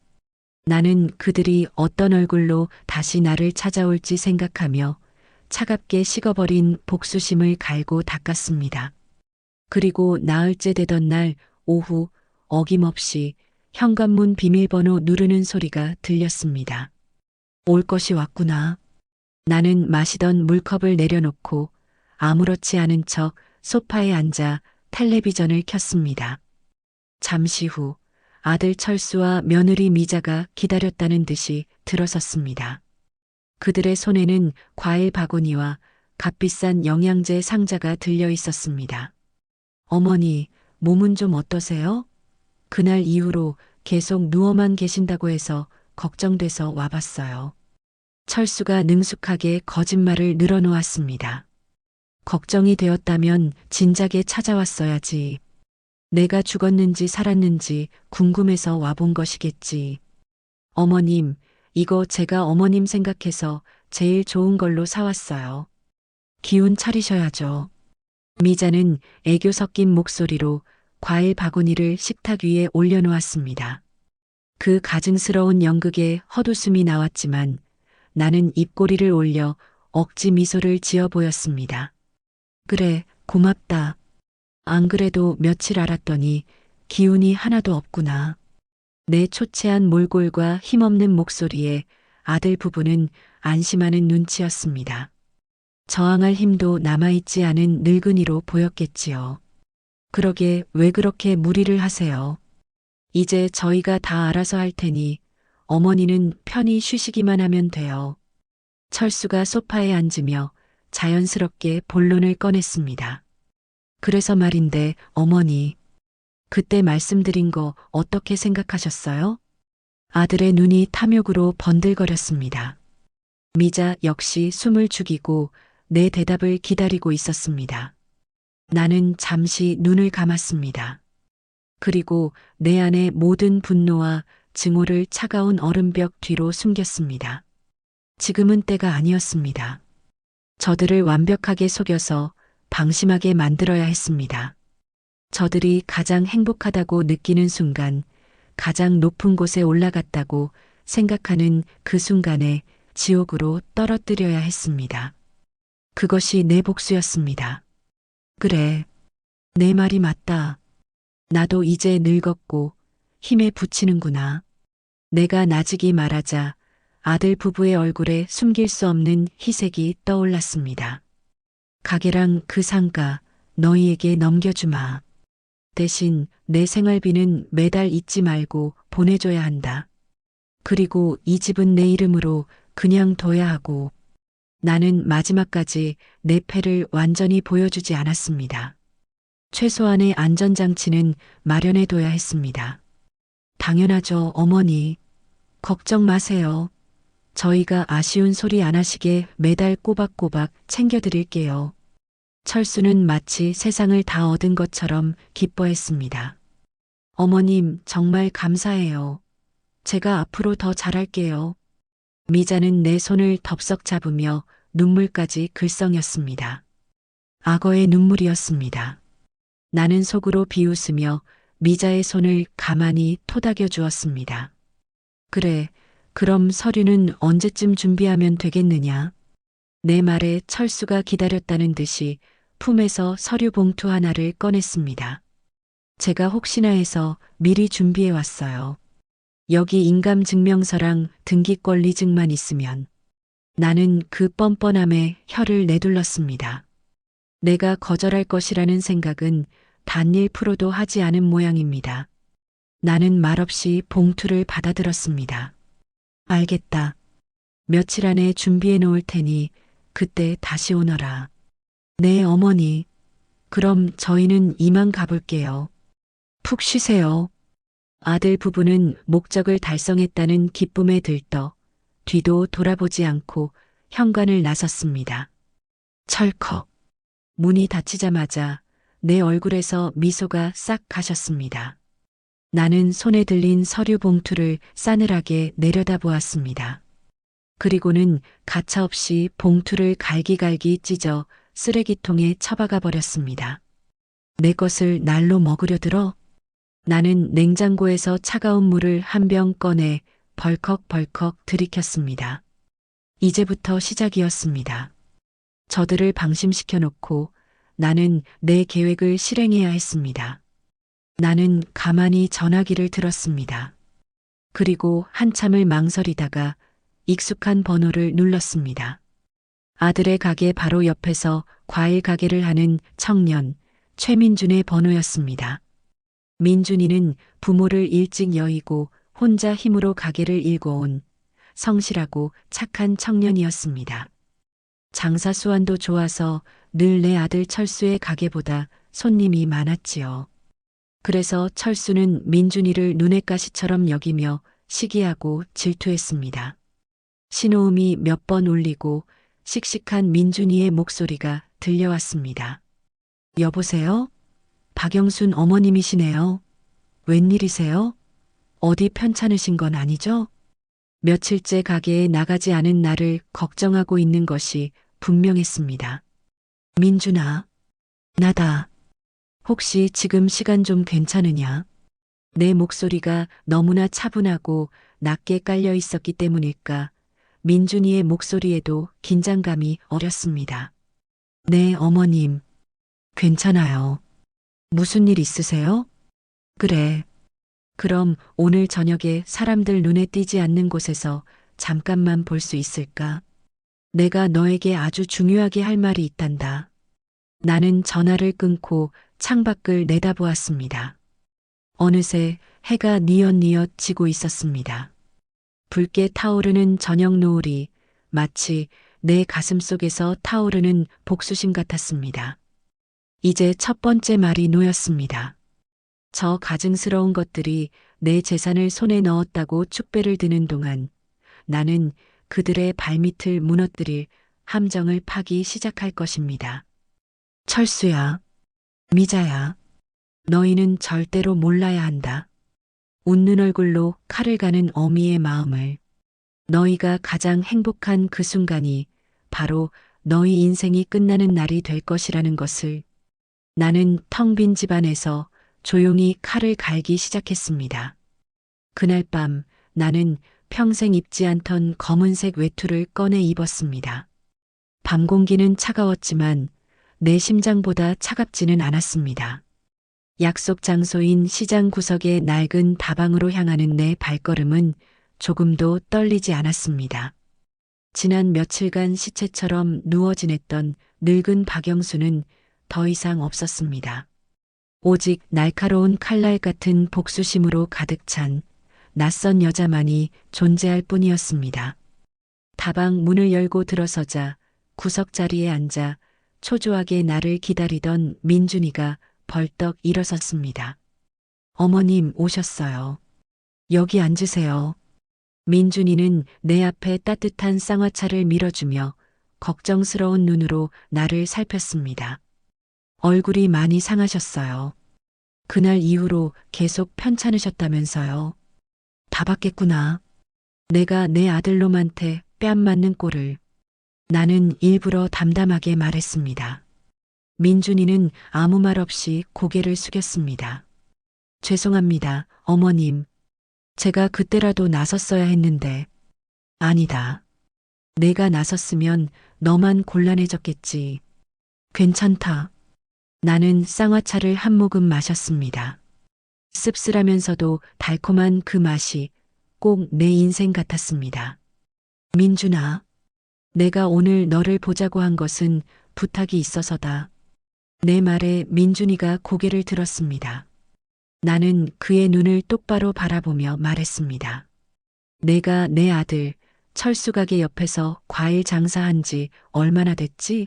나는 그들이 어떤 얼굴로 다시 나를 찾아올지 생각하며 차갑게 식어버린 복수심을 갈고 닦았습니다. 그리고 나흘째 되던 날 오후 어김없이 현관문 비밀번호 누르는 소리가 들렸습니다. 올 것이 왔구나. 나는 마시던 물컵을 내려놓고 아무렇지 않은 척 소파에 앉아 텔레비전을 켰습니다. 잠시 후 아들 철수와 며느리 미자가 기다렸다는 듯이 들어섰습니다. 그들의 손에는 과일 바구니와 값비싼 영양제 상자가 들려 있었습니다. 어머니, 몸은 좀 어떠세요? 그날 이후로 계속 누워만 계신다고 해서 걱정돼서 와봤어요. 철수가 능숙하게 거짓말을 늘어놓았습니다. 걱정이 되었다면 진작에 찾아왔어야지. 내가 죽었는지 살았는지 궁금해서 와본 것이겠지. 어머님, 이거 제가 어머님 생각해서 제일 좋은 걸로 사왔어요. 기운 차리셔야죠. 미자는 애교 섞인 목소리로 과일 바구니를 식탁 위에 올려놓았습니다. 그 가증스러운 연극에 헛웃음이 나왔지만 나는 입꼬리를 올려 억지 미소를 지어 보였습니다. 그래, 고맙다. 안 그래도 며칠 알았더니 기운이 하나도 없구나. 내 초췌한 몰골과 힘없는 목소리에 아들 부부는 안심하는 눈치였습니다. 저항할 힘도 남아있지 않은 늙은이로 보였겠지요. 그러게 왜 그렇게 무리를 하세요? 이제 저희가 다 알아서 할 테니 어머니는 편히 쉬시기만 하면 돼요. 철수가 소파에 앉으며 자연스럽게 본론을 꺼냈습니다. 그래서 말인데 어머니, 그때 말씀드린 거 어떻게 생각하셨어요? 아들의 눈이 탐욕으로 번들거렸습니다. 미자 역시 숨을 죽이고 내 대답을 기다리고 있었습니다. 나는 잠시 눈을 감았습니다. 그리고 내 안의 모든 분노와 증오를 차가운 얼음벽 뒤로 숨겼습니다. 지금은 때가 아니었습니다. 저들을 완벽하게 속여서 방심하게 만들어야 했습니다. 저들이 가장 행복하다고 느끼는 순간, 가장 높은 곳에 올라갔다고 생각하는 그 순간에 지옥으로 떨어뜨려야 했습니다. 그것이 내 복수였습니다. 그래, 내 말이 맞다. 나도 이제 늙었고 힘에 부치는구나. 내가 나직이 말하자 아들 부부의 얼굴에 숨길 수 없는 희색이 떠올랐습니다. 가게랑 그 상가 너희에게 넘겨주마. 대신 내 생활비는 매달 잊지 말고 보내줘야 한다. 그리고 이 집은 내 이름으로 그냥 둬야 하고. 나는 마지막까지 내 패를 완전히 보여주지 않았습니다. 최소한의 안전장치는 마련해둬야 했습니다. 당연하죠, 어머니. 걱정 마세요. 저희가 아쉬운 소리 안 하시게 매달 꼬박꼬박 챙겨드릴게요. 철수는 마치 세상을 다 얻은 것처럼 기뻐했습니다. 어머님, 정말 감사해요. 제가 앞으로 더 잘할게요. 미자는 내 손을 덥석 잡으며 눈물까지 글썽였습니다. 악어의 눈물이었습니다. 나는 속으로 비웃으며 미자의 손을 가만히 토닥여 주었습니다. 그래, 그럼 서류는 언제쯤 준비하면 되겠느냐? 내 말에 철수가 기다렸다는 듯이 품에서 서류 봉투 하나를 꺼냈습니다. 제가 혹시나 해서 미리 준비해 왔어요. 여기 인감증명서랑 등기권 리증만 있으면. 나는 그 뻔뻔함에 혀를 내둘렀습니다. 내가 거절할 것이라는 생각은 단 1%도 하지 않은 모양입니다. 나는 말없이 봉투를 받아들었습니다. 알겠다. 며칠 안에 준비해 놓을 테니 그때 다시 오너라. 네, 어머니. 그럼 저희는 이만 가볼게요. 푹 쉬세요. 아들 부부는 목적을 달성했다는 기쁨에 들떠 뒤도 돌아보지 않고 현관을 나섰습니다. 철컥. 문이 닫히자마자 내 얼굴에서 미소가 싹 가셨습니다. 나는 손에 들린 서류 봉투를 싸늘하게 내려다보았습니다. 그리고는 가차없이 봉투를 갈기갈기 찢어 쓰레기통에 처박아 버렸습니다. 내 것을 날로 먹으려 들어? 나는 냉장고에서 차가운 물을 한 병 꺼내 벌컥벌컥 들이켰습니다. 이제부터 시작이었습니다. 저들을 방심시켜 놓고 나는 내 계획을 실행해야 했습니다. 나는 가만히 전화기를 들었습니다. 그리고 한참을 망설이다가 익숙한 번호를 눌렀습니다. 아들의 가게 바로 옆에서 과일 가게를 하는 청년 최민준의 번호였습니다. 민준이는 부모를 일찍 여의고 혼자 힘으로 가게를 일궈온 성실하고 착한 청년이었습니다. 장사 수완도 좋아서 늘 내 아들 철수의 가게보다 손님이 많았지요. 그래서 철수는 민준이를 눈엣 가시처럼 여기며 시기하고 질투했습니다. 신호음이 몇 번 울리고 씩씩한 민준이의 목소리가 들려왔습니다. 여보세요? 박영순 어머님이시네요. 웬일이세요? 어디 편찮으신 건 아니죠? 며칠째 가게에 나가지 않은 나를 걱정하고 있는 것이 분명했습니다. 민준아, 나다. 혹시 지금 시간 좀 괜찮으냐? 내 목소리가 너무나 차분하고 낮게 깔려 있었기 때문일까? 민준이의 목소리에도 긴장감이 어렸습니다. 네, 어머님. 괜찮아요. 무슨 일 있으세요? 그래. 그럼 오늘 저녁에 사람들 눈에 띄지 않는 곳에서 잠깐만 볼 수 있을까? 내가 너에게 아주 중요하게 할 말이 있단다. 나는 전화를 끊고 창밖을 내다보았습니다. 어느새 해가 뉘엿뉘엿 지고 있었습니다. 붉게 타오르는 저녁 노을이 마치 내 가슴 속에서 타오르는 복수심 같았습니다. 이제 첫 번째 말이 놓였습니다. 저 가증스러운 것들이 내 재산을 손에 넣었다고 축배를 드는 동안 나는 그들의 발밑을 무너뜨릴 함정을 파기 시작할 것입니다. 철수야, 미자야, 너희는 절대로 몰라야 한다. 웃는 얼굴로 칼을 가는 어미의 마음을. 너희가 가장 행복한 그 순간이 바로 너희 인생이 끝나는 날이 될 것이라는 것을. 나는 텅 빈 집안에서 조용히 칼을 갈기 시작했습니다. 그날 밤 나는 평생 입지 않던 검은색 외투를 꺼내 입었습니다. 밤 공기는 차가웠지만 내 심장보다 차갑지는 않았습니다. 약속 장소인 시장 구석의 낡은 다방으로 향하는 내 발걸음은 조금도 떨리지 않았습니다. 지난 며칠간 시체처럼 누워 지냈던 늙은 박영수는 더 이상 없었습니다. 오직 날카로운 칼날 같은 복수심으로 가득 찬 낯선 여자만이 존재할 뿐이었습니다. 다방 문을 열고 들어서자 구석자리에 앉아 초조하게 나를 기다리던 민준이가 벌떡 일어섰습니다. 어머님 오셨어요. 여기 앉으세요. 민준이는 내 앞에 따뜻한 쌍화차를 밀어주며 걱정스러운 눈으로 나를 살폈습니다. 얼굴이 많이 상하셨어요. 그날 이후로 계속 편찮으셨다면서요. 다 봤겠구나. 내가 내 아들놈한테 뺨 맞는 꼴을. 나는 일부러 담담하게 말했습니다. 민준이는 아무 말 없이 고개를 숙였습니다. 죄송합니다, 어머님. 제가 그때라도 나섰어야 했는데. 아니다. 내가 나섰으면 너만 곤란해졌겠지. 괜찮다. 나는 쌍화차를 한 모금 마셨습니다. 씁쓸하면서도 달콤한 그 맛이 꼭 내 인생 같았습니다. 민준아, 내가 오늘 너를 보자고 한 것은 부탁이 있어서다. 내 말에 민준이가 고개를 들었습니다. 나는 그의 눈을 똑바로 바라보며 말했습니다. 내가 내 아들 철수 가게 옆에서 과일 장사한 지 얼마나 됐지?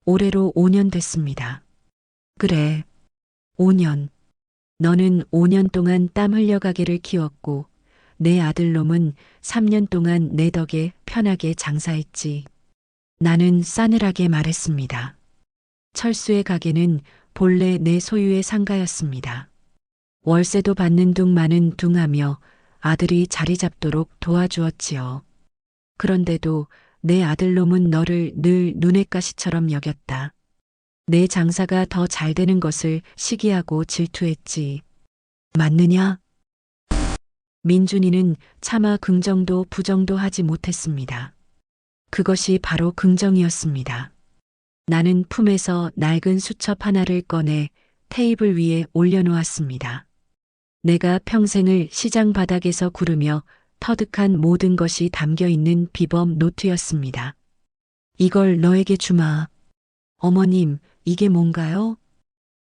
올해로 5년 됐습니다. 그래, 5년. 너는 5년 동안 땀 흘려 가게를 키웠고 내 아들놈은 3년 동안 내 덕에 편하게 장사했지. 나는 싸늘하게 말했습니다. 철수의 가게는 본래 내 소유의 상가였습니다. 월세도 받는 둥 마는 둥 하며 아들이 자리 잡도록 도와주었지요. 그런데도 내 아들놈은 너를 늘 눈엣 가시처럼 여겼다. 내 장사가 더 잘 되는 것을 시기하고 질투했지. 맞느냐? 민준이는 차마 긍정도 부정도 하지 못했습니다. 그것이 바로 긍정이었습니다. 나는 품에서 낡은 수첩 하나를 꺼내 테이블 위에 올려놓았습니다. 내가 평생을 시장 바닥에서 구르며 터득한 모든 것이 담겨 있는 비범 노트였습니다. 이걸 너에게 주마. 어머님, 이게 뭔가요?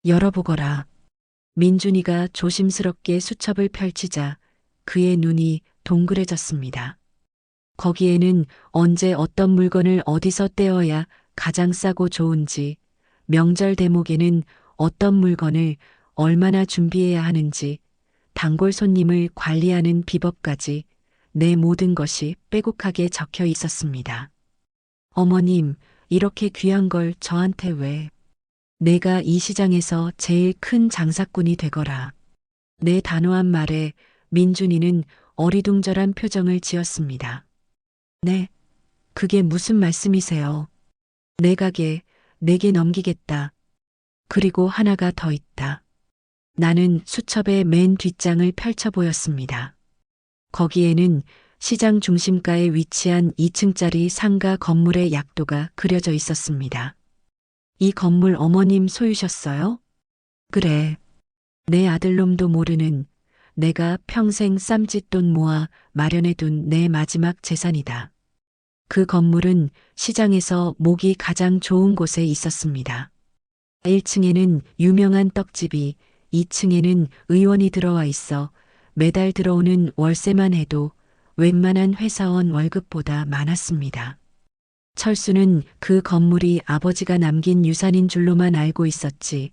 열어보거라. 민준이가 조심스럽게 수첩을 펼치자 그의 눈이 동그래졌습니다. 거기에는 언제 어떤 물건을 어디서 떼어야 가장 싸고 좋은지, 명절 대목에는 어떤 물건을 얼마나 준비해야 하는지, 단골 손님을 관리하는 비법까지 내 모든 것이 빼곡하게 적혀 있었습니다. 어머님, 이렇게 귀한 걸 저한테 왜? 내가 이 시장에서 제일 큰 장사꾼이 되거라. 내 단호한 말에 민준이는 어리둥절한 표정을 지었습니다. 네, 그게 무슨 말씀이세요? 내 가게 내게 넘기겠다. 그리고 하나가 더 있다. 나는 수첩의 맨 뒷장을 펼쳐 보였습니다. 거기에는 시장 중심가에 위치한 2층짜리 상가 건물의 약도가 그려져 있었습니다. 이 건물 어머님 소유셨어요? 그래. 내 아들놈도 모르는 내가 평생 쌈짓돈 모아 마련해둔 내 마지막 재산이다. 그 건물은 시장에서 목이 가장 좋은 곳에 있었습니다. 1층에는 유명한 떡집이, 2층에는 의원이 들어와 있어 매달 들어오는 월세만 해도 웬만한 회사원 월급보다 많았습니다. 철수는 그 건물이 아버지가 남긴 유산인 줄로만 알고 있었지,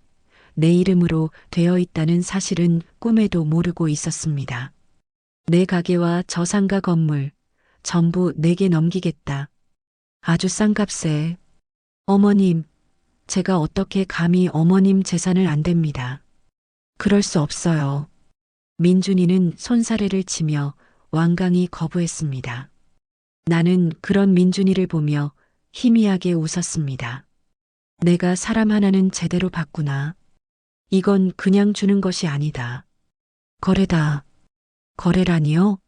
내 이름으로 되어 있다는 사실은 꿈에도 모르고 있었습니다. 내 가게와 저 상가 건물 전부 내게 넘기겠다. 아주 싼 값에. 어머님, 제가 어떻게 감히 어머님 재산을 안 됩니다. 그럴 수 없어요. 민준이는 손사래를 치며 완강히 거부했습니다. 나는 그런 민준이를 보며 희미하게 웃었습니다. 내가 사람 하나는 제대로 봤구나. 이건 그냥 주는 것이 아니다. 거래다. 거래라니요?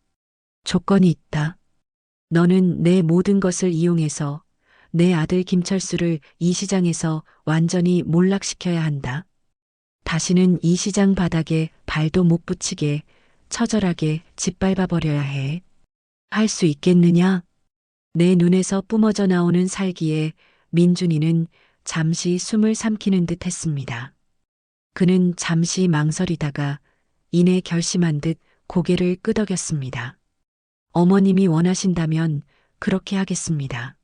조건이 있다. 너는 내 모든 것을 이용해서 내 아들 김철수를 이 시장에서 완전히 몰락시켜야 한다. 다시는 이 시장 바닥에 발도 못 붙이게 처절하게 짓밟아 버려야 해. 할 수 있겠느냐? 내 눈에서 뿜어져 나오는 살기에 민준이는 잠시 숨을 삼키는 듯 했습니다. 그는 잠시 망설이다가 이내 결심한 듯 고개를 끄덕였습니다. 어머님이 원하신다면 그렇게 하겠습니다.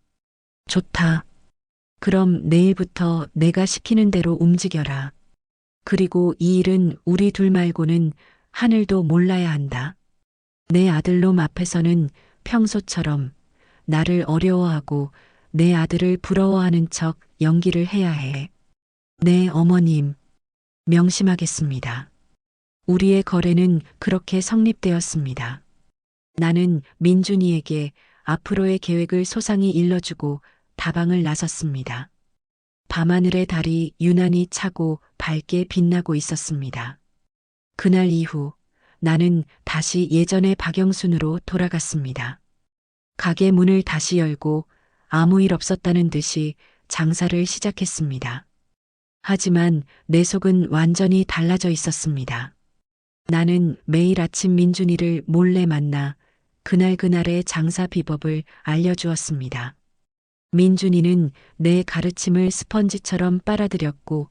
좋다. 그럼 내일부터 내가 시키는 대로 움직여라. 그리고 이 일은 우리 둘 말고는 하늘도 몰라야 한다. 내 아들놈 앞에서는 평소처럼 나를 어려워하고 내 아들을 부러워하는 척 연기를 해야 해. 네, 어머님. 명심하겠습니다. 우리의 거래는 그렇게 성립되었습니다. 나는 민준이에게 앞으로의 계획을 소상히 일러주고 다방을 나섰습니다. 밤하늘의 달이 유난히 차고 밝게 빛나고 있었습니다. 그날 이후 나는 다시 예전의 박영순으로 돌아갔습니다. 가게 문을 다시 열고 아무 일 없었다는 듯이 장사를 시작했습니다. 하지만 내 속은 완전히 달라져 있었습니다. 나는 매일 아침 민준이를 몰래 만나 그날그날의 장사 비법을 알려주었습니다. 민준이는 내 가르침을 스펀지처럼 빨아들였고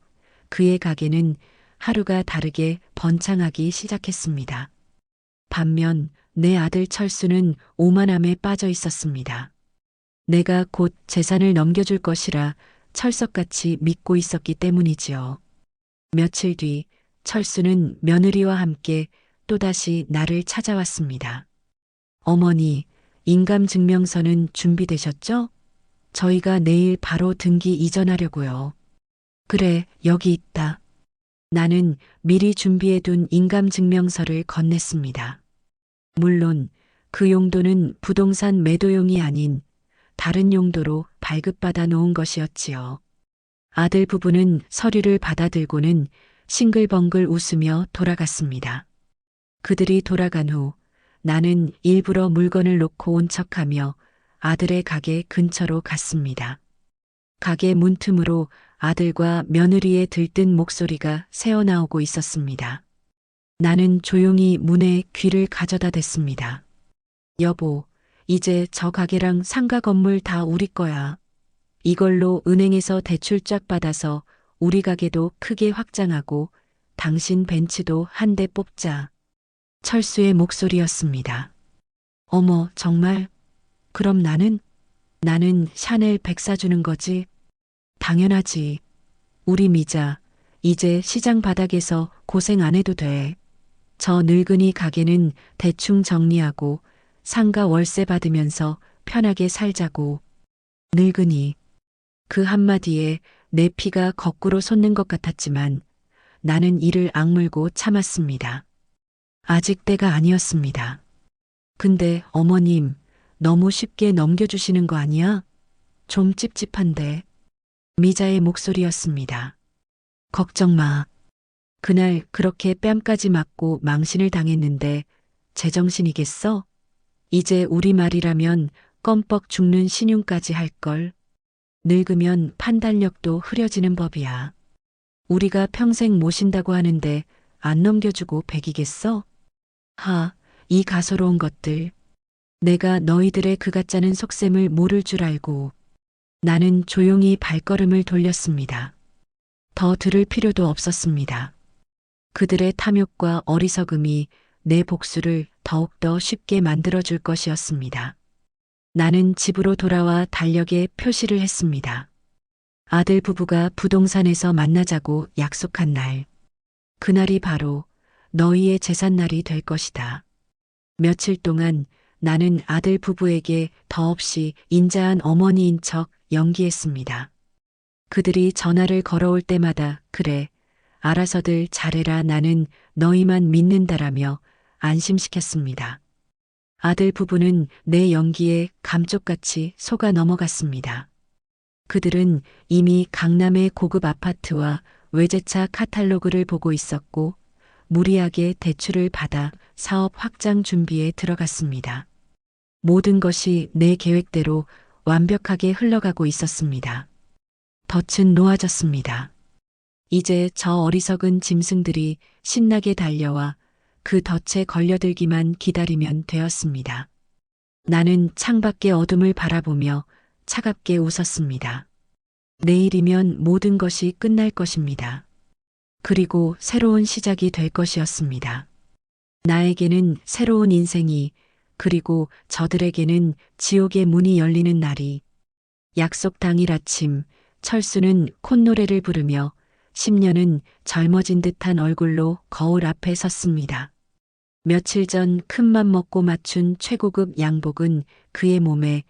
그의 가게는 하루가 다르게 번창하기 시작했습니다. 반면 내 아들 철수는 오만함에 빠져 있었습니다. 내가 곧 재산을 넘겨줄 것이라 철석같이 믿고 있었기 때문이지요. 며칠 뒤 철수는 며느리와 함께 또다시 나를 찾아왔습니다. 어머니, 인감증명서는 준비되셨죠? 저희가 내일 바로 등기 이전하려고요. 그래, 여기 있다. 나는 미리 준비해둔 인감증명서를 건넸습니다. 물론 그 용도는 부동산 매도용이 아닌 다른 용도로 발급받아 놓은 것이었지요. 아들 부부는 서류를 받아들고는 싱글벙글 웃으며 돌아갔습니다. 그들이 돌아간 후 나는 일부러 물건을 놓고 온 척하며 아들의 가게 근처로 갔습니다. 가게 문틈으로 아들과 며느리의 들뜬 목소리가 새어나오고 있었습니다. 나는 조용히 문에 귀를 가져다 댔습니다. 여보, 이제 저 가게랑 상가 건물 다 우리 거야. 이걸로 은행에서 대출 쫙 받아서 우리 가게도 크게 확장하고 당신 벤츠도 한 대 뽑자. 철수의 목소리였습니다. 어머, 정말? 그럼 나는 샤넬 백 사주는 거지? 당연하지. 우리 미자, 이제 시장 바닥에서 고생 안 해도 돼. 저 늙은이 가게는 대충 정리하고 상가 월세 받으면서 편하게 살자고. 늙은이. 그 한마디에 내 피가 거꾸로 솟는 것 같았지만 나는 이를 악물고 참았습니다. 아직 때가 아니었습니다. 근데 어머님, 너무 쉽게 넘겨주시는 거 아니야? 좀 찝찝한데. 미자의 목소리였습니다. 걱정 마. 그날 그렇게 뺨까지 맞고 망신을 당했는데 제정신이겠어? 이제 우리 말이라면 껌뻑 죽는 신용까지 할걸. 늙으면 판단력도 흐려지는 법이야. 우리가 평생 모신다고 하는데 안 넘겨주고 백이겠어? 하, 이 가소로운 것들. 내가 너희들의 그 가짜는 속셈을 모를 줄 알고 나는 조용히 발걸음을 돌렸습니다. 더 들을 필요도 없었습니다. 그들의 탐욕과 어리석음이 내 복수를 더욱더 쉽게 만들어줄 것이었습니다. 나는 집으로 돌아와 달력에 표시를 했습니다. 아들 부부가 부동산에서 만나자고 약속한 날. 그날이 바로 너희의 제삿날이 될 것이다. 며칠 동안 나는 아들 부부에게 더없이 인자한 어머니인 척 연기했습니다. 그들이 전화를 걸어올 때마다 그래, 알아서들 잘해라 나는 너희만 믿는다라며 안심시켰습니다. 아들 부부는 내 연기에 감쪽같이 속아 넘어갔습니다. 그들은 이미 강남의 고급 아파트와 외제차 카탈로그를 보고 있었고 무리하게 대출을 받아 사업 확장 준비에 들어갔습니다. 모든 것이 내 계획대로 완벽하게 흘러가고 있었습니다. 덫은 놓아졌습니다. 이제 저 어리석은 짐승들이 신나게 달려와 그 덫에 걸려들기만 기다리면 되었습니다. 나는 창밖의 어둠을 바라보며 차갑게 웃었습니다. 내일이면 모든 것이 끝날 것입니다. 그리고 새로운 시작이 될 것이었습니다. 나에게는 새로운 인생이, 그리고 저들에게는 지옥의 문이 열리는 날이. 약속 당일 아침, 철수는 콧노래를 부르며 10년은 젊어진 듯한 얼굴로 거울 앞에 섰습니다. 며칠 전 큰맘 먹고 맞춘 최고급 양복은 그의 몸에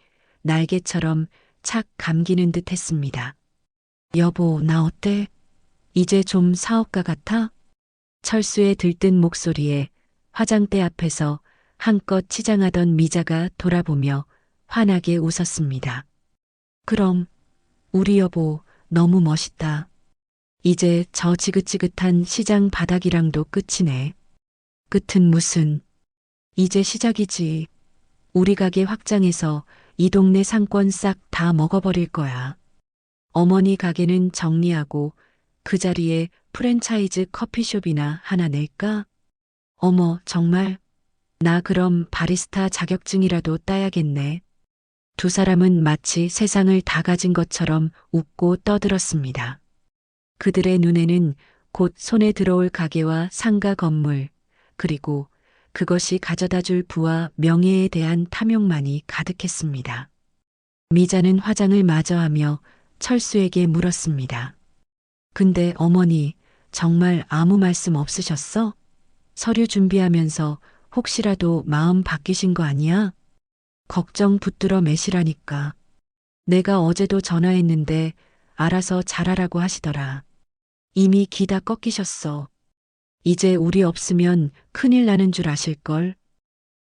날개처럼 착 감기는 듯 했습니다. 여보, 나 어때? 이제 좀 사업가 같아? 철수의 들뜬 목소리에 화장대 앞에서 한껏 치장하던 미자가 돌아보며 환하게 웃었습니다. 그럼, 우리 여보 너무 멋있다. 이제 저 지긋지긋한 시장 바닥이랑도 끝이네. 끝은 무슨. 이제 시작이지. 우리 가게 확장해서 이 동네 상권 싹 다 먹어버릴 거야. 어머니 가게는 정리하고 그 자리에 프랜차이즈 커피숍이나 하나 낼까? 어머, 정말? 나 그럼 바리스타 자격증이라도 따야겠네. 두 사람은 마치 세상을 다 가진 것처럼 웃고 떠들었습니다. 그들의 눈에는 곧 손에 들어올 가게와 상가 건물, 그리고 그것이 가져다 줄 부와 명예에 대한 탐욕만이 가득했습니다. 미자는 화장을 마저 하며 철수에게 물었습니다. 근데 어머니, 정말 아무 말씀 없으셨어? 서류 준비하면서 혹시라도 마음 바뀌신 거 아니야? 걱정 붙들어 매시라니까. 내가 어제도 전화했는데 알아서 잘하라고 하시더라. 이미 기 다 꺾이셨어. 이제 우리 없으면 큰일 나는 줄 아실걸.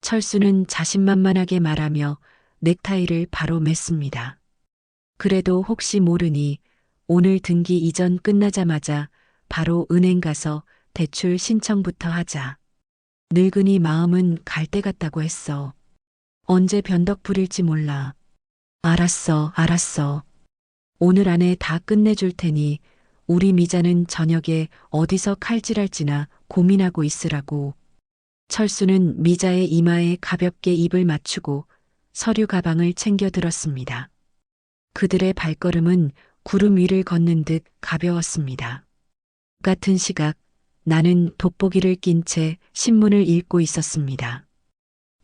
철수는 자신만만하게 말하며 넥타이를 바로 맸습니다. 그래도 혹시 모르니 오늘 등기 이전 끝나자마자 바로 은행 가서 대출 신청부터 하자. 늙은이 마음은 갈대 같다고 했어. 언제 변덕 부릴지 몰라. 알았어, 알았어. 오늘 안에 다 끝내줄 테니 우리 미자는 저녁에 어디서 칼질할지나 고민하고 있으라고. 철수는 미자의 이마에 가볍게 입을 맞추고 서류 가방을 챙겨 들었습니다. 그들의 발걸음은 구름 위를 걷는 듯 가벼웠습니다. 같은 시각 나는 돋보기를 낀 채 신문을 읽고 있었습니다.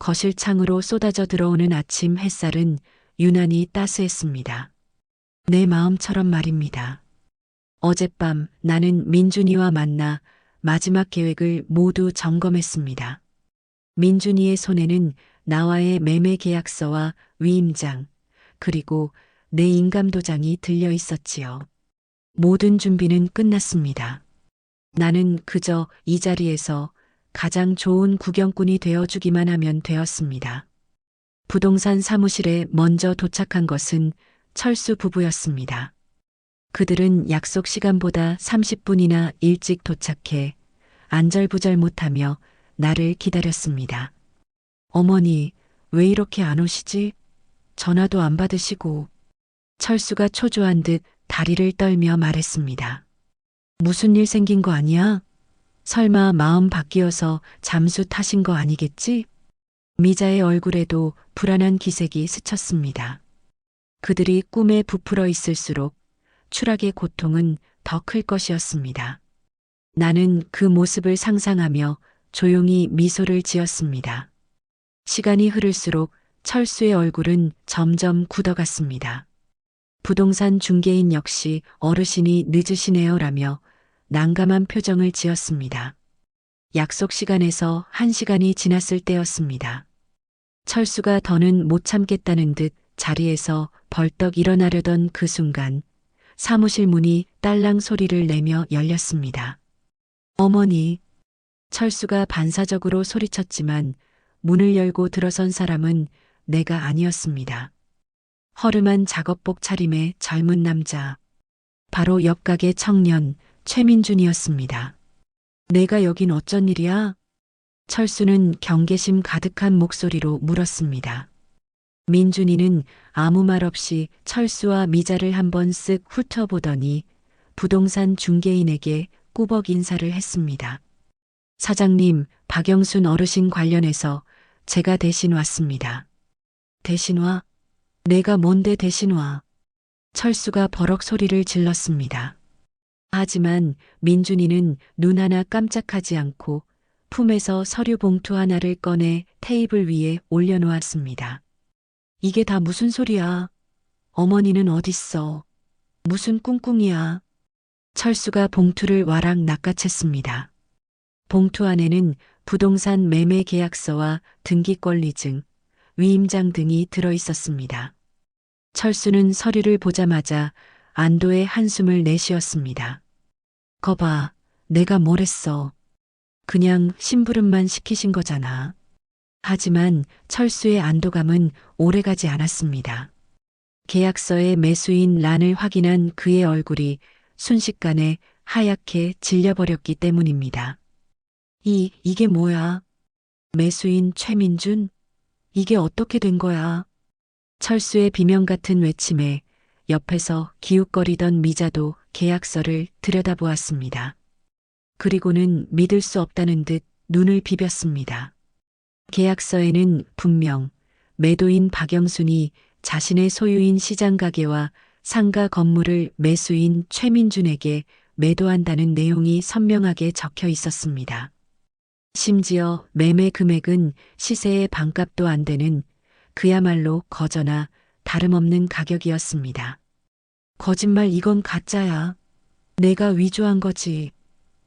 거실 창으로 쏟아져 들어오는 아침 햇살은 유난히 따스했습니다. 내 마음처럼 말입니다. 어젯밤 나는 민준이와 만나 마지막 계획을 모두 점검했습니다. 민준이의 손에는 나와의 매매 계약서와 위임장, 그리고 내 인감도장이 들려 있었지요. 모든 준비는 끝났습니다. 나는 그저 이 자리에서 가장 좋은 구경꾼이 되어주기만 하면 되었습니다. 부동산 사무실에 먼저 도착한 것은 철수 부부였습니다. 그들은 약속 시간보다 30분이나 일찍 도착해 안절부절 못하며 나를 기다렸습니다. 어머니, 왜 이렇게 안 오시지? 전화도 안 받으시고. 철수가 초조한 듯 다리를 떨며 말했습니다. 무슨 일 생긴 거 아니야? 설마 마음 바뀌어서 잠수 타신 거 아니겠지? 미자의 얼굴에도 불안한 기색이 스쳤습니다. 그들이 꿈에 부풀어 있을수록 추락의 고통은 더 클 것이었습니다. 나는 그 모습을 상상하며 조용히 미소를 지었습니다. 시간이 흐를수록 철수의 얼굴은 점점 굳어갔습니다. 부동산 중개인 역시 어르신이 늦으시네요라며 난감한 표정을 지었습니다. 약속 시간에서 1시간이 지났을 때였습니다. 철수가 더는 못 참겠다는 듯 자리에서 벌떡 일어나려던 그 순간 사무실 문이 딸랑 소리를 내며 열렸습니다. 어머니, 철수가 반사적으로 소리쳤지만 문을 열고 들어선 사람은 내가 아니었습니다. 허름한 작업복 차림의 젊은 남자, 바로 옆 가게 청년 최민준이었습니다. 내가 여긴 어쩐 일이야? 철수는 경계심 가득한 목소리로 물었습니다. 민준이는 아무 말 없이 철수와 미자를 한번 쓱 훑어보더니 부동산 중개인에게 꾸벅 인사를 했습니다. 사장님, 박영순 어르신 관련해서 제가 대신 왔습니다. 대신 와? 내가 뭔데 대신 와? 철수가 버럭 소리를 질렀습니다. 하지만 민준이는 눈 하나 깜짝하지 않고 품에서 서류 봉투 하나를 꺼내 테이블 위에 올려놓았습니다. 이게 다 무슨 소리야? 어머니는 어딨어? 무슨 꿍꿍이야? 철수가 봉투를 와락 낚아챘습니다. 봉투 안에는 부동산 매매 계약서와 등기권리증, 위임장 등이 들어 있었습니다. 철수는 서류를 보자마자 안도의 한숨을 내쉬었습니다. 거봐, 내가 뭘 했어. 그냥 심부름만 시키신 거잖아. 하지만 철수의 안도감은 오래가지 않았습니다. 계약서의 매수인 란을 확인한 그의 얼굴이 순식간에 하얗게 질려버렸기 때문입니다. 이게 뭐야? 매수인 최민준? 이게 어떻게 된 거야? 철수의 비명 같은 외침에 옆에서 기웃거리던 미자도 계약서를 들여다보았습니다. 그리고는 믿을 수 없다는 듯 눈을 비볐습니다. 계약서에는 분명 매도인 박영순이 자신의 소유인 시장가게와 상가 건물을 매수인 최민준에게 매도한다는 내용이 선명하게 적혀 있었습니다. 심지어 매매 금액은 시세의 반값도 안 되는 그야말로 거저나 다름없는 가격이었습니다. 거짓말, 이건 가짜야. 내가 위조한 거지.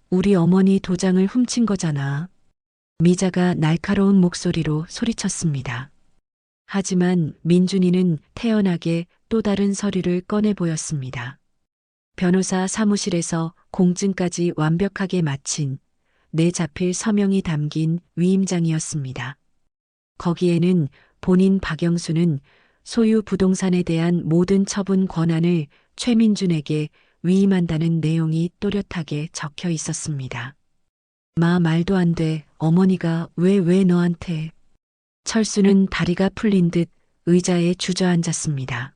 우리 어머니 도장을 훔친 거잖아. 미자가 날카로운 목소리로 소리쳤습니다. 하지만 민준이는 태연하게 또 다른 서류를 꺼내 보였습니다. 변호사 사무실에서 공증까지 완벽하게 마친 내자필 서명이 담긴 위임장이었습니다. 거기에는 본인 박영수는 소유 부동산에 대한 모든 처분 권한을 최민준에게 위임한다는 내용이 또렷하게 적혀 있었습니다. 말도 안 돼. 어머니가 왜 너한테. 철수는 다리가 풀린 듯 의자에 주저앉았습니다.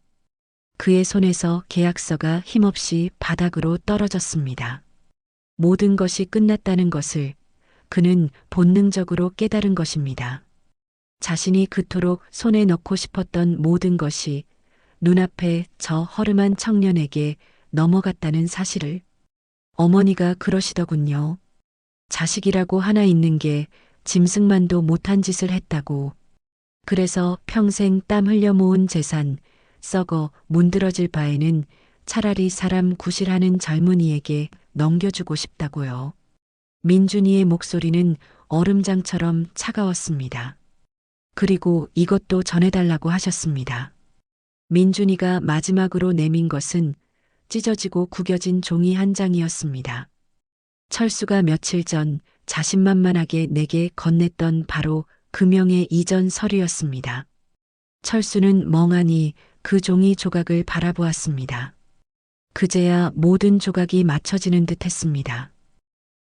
그의 손에서 계약서가 힘없이 바닥으로 떨어졌습니다. 모든 것이 끝났다는 것을 그는 본능적으로 깨달은 것입니다. 자신이 그토록 손에 넣고 싶었던 모든 것이 눈앞에 저 허름한 청년에게 넘어갔다는 사실을. 어머니가 그러시더군요. 자식이라고 하나 있는 게 짐승만도 못한 짓을 했다고. 그래서 평생 땀 흘려 모은 재산 썩어 문드러질 바에는 차라리 사람 구실하는 젊은이에게 넘겨주고 싶다고요. 민준이의 목소리는 얼음장처럼 차가웠습니다. 그리고 이것도 전해달라고 하셨습니다. 민준이가 마지막으로 내민 것은 찢어지고 구겨진 종이 한 장이었습니다. 철수가 며칠 전 자신만만하게 내게 건넸던 바로 금형의 이전 서류였습니다. 철수는 멍하니 그 종이 조각을 바라보았습니다. 그제야 모든 조각이 맞춰지는 듯 했습니다.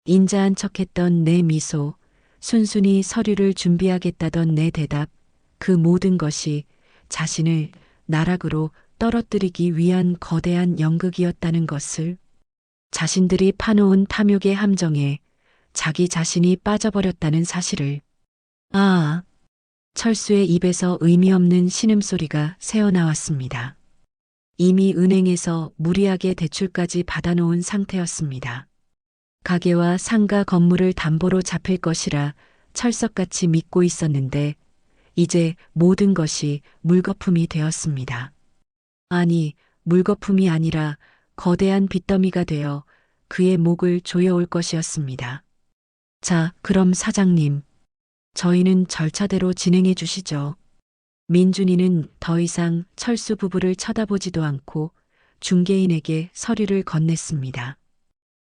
인자한 척했던 내 미소, 순순히 서류를 준비하겠다던 내 대답, 그 모든 것이 자신을 나락으로 떨어뜨리기 위한 거대한 연극이었다는 것을, 자신들이 파놓은 탐욕의 함정에 자기 자신이 빠져버렸다는 사실을. 아, 철수의 입에서 의미 없는 신음소리가 새어나왔습니다. 이미 은행에서 무리하게 대출까지 받아놓은 상태였습니다. 가게와 상가 건물을 담보로 잡힐 것이라 철석같이 믿고 있었는데 이제 모든 것이 물거품이 되었습니다. 아니, 물거품이 아니라 거대한 빚더미가 되어 그의 목을 조여올 것이었습니다. 자, 그럼 사장님, 저희는 절차대로 진행해 주시죠. 민준이는 더 이상 철수 부부를 쳐다보지도 않고 중개인에게 서류를 건넸습니다.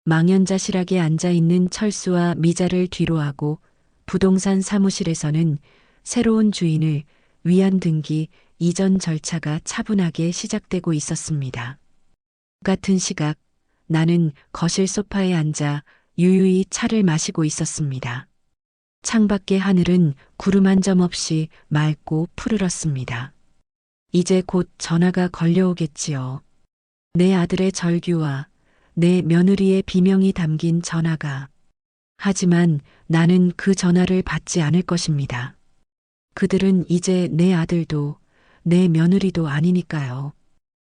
망연자실하게 앉아있는 철수와 미자를 뒤로하고 부동산 사무실에서는 새로운 주인을 위한 등기 이전 절차가 차분하게 시작되고 있었습니다. 같은 시각 나는 거실 소파에 앉아 유유히 차를 마시고 있었습니다. 창밖의 하늘은 구름 한 점 없이 맑고 푸르렀습니다. 이제 곧 전화가 걸려오겠지요. 내 아들의 절규와 내 며느리의 비명이 담긴 전화가. 하지만 나는 그 전화를 받지 않을 것입니다. 그들은 이제 내 아들도 내 며느리도 아니니까요.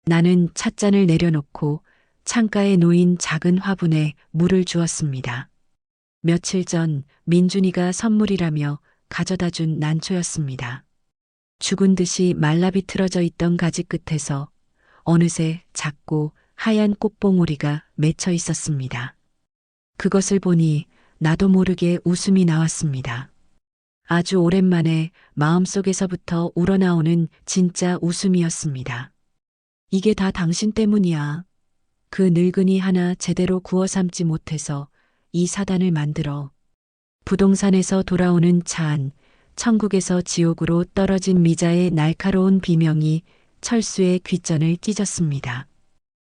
나는 찻잔을 내려놓고 창가에 놓인 작은 화분에 물을 주었습니다. 며칠 전 민준이가 선물이라며 가져다 준 난초였습니다. 죽은 듯이 말라비틀어져 있던 가지 끝에서 어느새 작고 하얀 꽃봉오리가 맺혀 있었습니다. 그것을 보니 나도 모르게 웃음이 나왔습니다. 아주 오랜만에 마음속에서부터 우러나오는 진짜 웃음이었습니다. 이게 다 당신 때문이야. 그 늙은이 하나 제대로 구워 삶지 못해서 이 사단을 만들어. 부동산에서 돌아오는 차 안, 천국에서 지옥으로 떨어진 미자의 날카로운 비명이 철수의 귓전을 찢었습니다.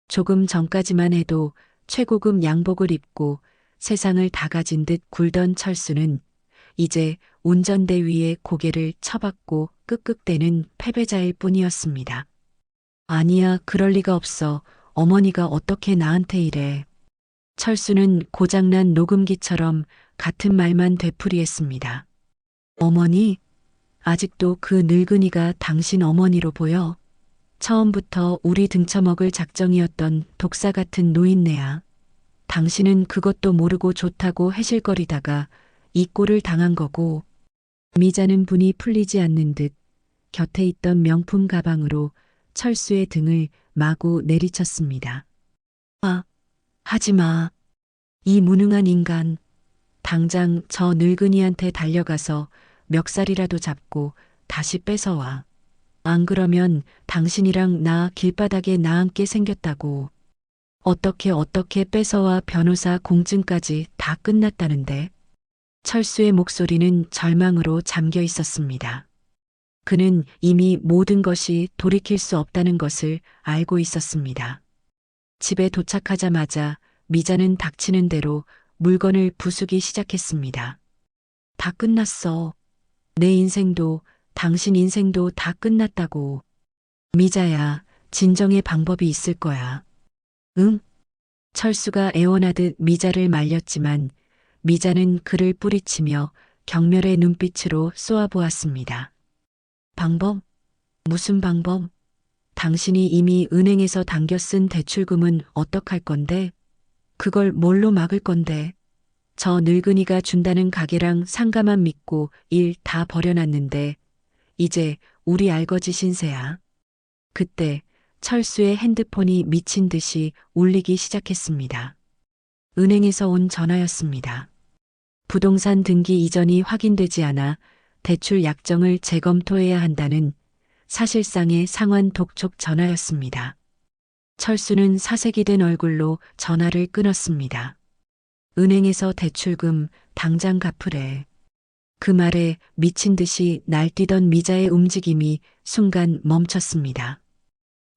조금 전까지만 해도 최고급 양복을 입고 세상을 다 가진 듯 굴던 철수는 이제 운전대 위에 고개를 처박고 끄끄대는 패배자일 뿐이었습니다. 아니야, 그럴 리가 없어. 어머니가 어떻게 나한테 이래. 철수는 고장난 녹음기처럼 같은 말만 되풀이했습니다. 어머니? 아직도 그 늙은이가 당신 어머니로 보여? 처음부터 우리 등쳐먹을 작정이었던 독사 같은 노인네야. 당신은 그것도 모르고 좋다고 해실거리다가 이 꼴을 당한 거고. 미자는 분이 풀리지 않는 듯 곁에 있던 명품 가방으로 철수의 등을 마구 내리쳤습니다. 아, 하지마. 이 무능한 인간. 당장 저 늙은이한테 달려가서 멱살이라도 잡고 다시 뺏어와. 안 그러면 당신이랑 나 길바닥에 나앉게 생겼다고. 어떻게 뺏어와. 변호사 공증까지 다 끝났다는데. 철수의 목소리는 절망으로 잠겨 있었습니다. 그는 이미 모든 것이 돌이킬 수 없다는 것을 알고 있었습니다. 집에 도착하자마자 미자는 닥치는 대로 물건을 부수기 시작했습니다. 다 끝났어. 내 인생도 당신 인생도 다 끝났다고. 미자야, 진정의 방법이 있을 거야. 응? 철수가 애원하듯 미자를 말렸지만 미자는 그를 뿌리치며 경멸의 눈빛으로 쏘아보았습니다. 방법? 무슨 방법? 당신이 이미 은행에서 당겨 쓴 대출금은 어떡할 건데? 그걸 뭘로 막을 건데? 저 늙은이가 준다는 가게랑 상가만 믿고 일 다 버려놨는데 이제 우리 알거지 신세야. 그때 철수의 핸드폰이 미친 듯이 울리기 시작했습니다. 은행에서 온 전화였습니다. 부동산 등기 이전이 확인되지 않아 대출 약정을 재검토해야 한다는 사실상의 상환 독촉 전화였습니다. 철수는 사색이 된 얼굴로 전화를 끊었습니다. 은행에서 대출금 당장 갚으래. 그 말에 미친 듯이 날뛰던 미자의 움직임이 순간 멈췄습니다.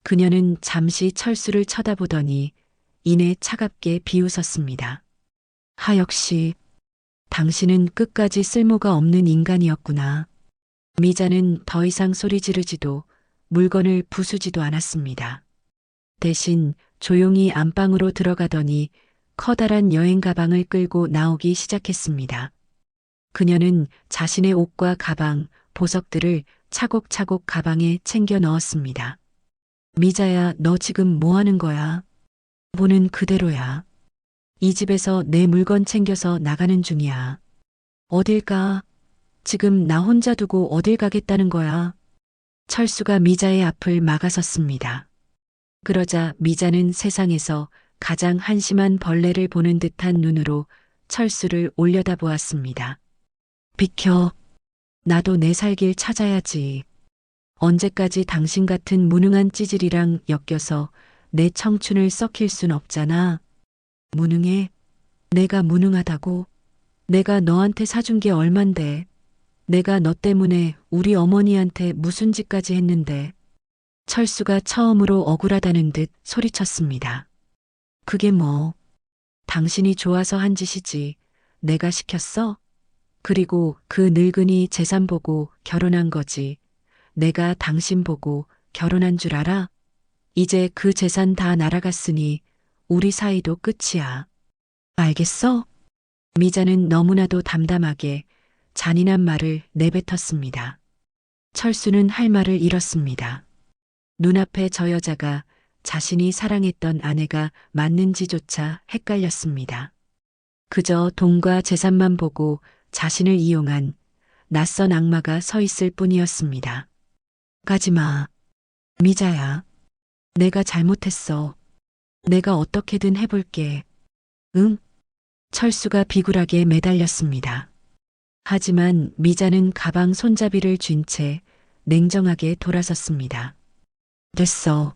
그녀는 잠시 철수를 쳐다보더니 이내 차갑게 비웃었습니다. 하역 씨, 당신은 끝까지 쓸모가 없는 인간이었구나. 미자는 더 이상 소리 지르지도 물건을 부수지도 않았습니다. 대신 조용히 안방으로 들어가더니 커다란 여행 가방을 끌고 나오기 시작했습니다. 그녀는 자신의 옷과 가방, 보석들을 차곡차곡 가방에 챙겨 넣었습니다. 미자야, 너 지금 뭐 하는 거야? 보는 그대로야. 이 집에서 내 물건 챙겨서 나가는 중이야. 어딜 가? 지금 나 혼자 두고 어딜 가겠다는 거야? 철수가 미자의 앞을 막아섰습니다. 그러자 미자는 세상에서 가장 한심한 벌레를 보는 듯한 눈으로 철수를 올려다보았습니다. 비켜. 나도 내 살 길 찾아야지. 언제까지 당신 같은 무능한 찌질이랑 엮여서 내 청춘을 썩힐 순 없잖아. 무능해? 내가 무능하다고? 내가 너한테 사준 게 얼만데. 내가 너 때문에 우리 어머니한테 무슨 짓까지 했는데. 철수가 처음으로 억울하다는 듯 소리쳤습니다. 그게 뭐? 당신이 좋아서 한 짓이지. 내가 시켰어? 그리고 그 늙은이 재산 보고 결혼한 거지. 내가 당신 보고 결혼한 줄 알아? 이제 그 재산 다 날아갔으니 우리 사이도 끝이야. 알겠어? 미자는 너무나도 담담하게 잔인한 말을 내뱉었습니다. 철수는 할 말을 잃었습니다. 눈앞에 저 여자가 자신이 사랑했던 아내가 맞는지조차 헷갈렸습니다. 그저 돈과 재산만 보고 자신을 이용한 낯선 악마가 서 있을 뿐이었습니다. 가지마. 미자야. 내가 잘못했어. 내가 어떻게든 해볼게. 응? 철수가 비굴하게 매달렸습니다. 하지만 미자는 가방 손잡이를 쥔 채 냉정하게 돌아섰습니다. 됐어.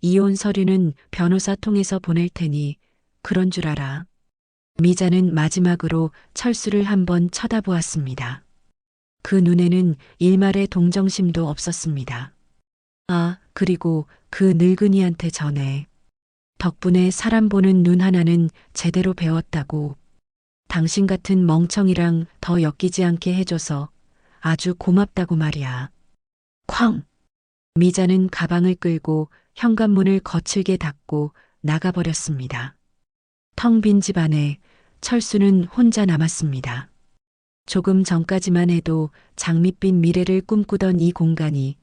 이혼 서류는 변호사 통해서 보낼 테니 그런 줄 알아. 미자는 마지막으로 철수를 한번 쳐다보았습니다. 그 눈에는 일말의 동정심도 없었습니다. 아, 그리고 그 늙은이한테 전해. 덕분에 사람 보는 눈 하나는 제대로 배웠다고. 당신 같은 멍청이랑 더 엮이지 않게 해줘서 아주 고맙다고 말이야. 쾅! 미자는 가방을 끌고 현관문을 거칠게 닫고 나가버렸습니다. 텅 빈 집 안에 철수는 혼자 남았습니다. 조금 전까지만 해도 장밋빛 미래를 꿈꾸던 이 공간이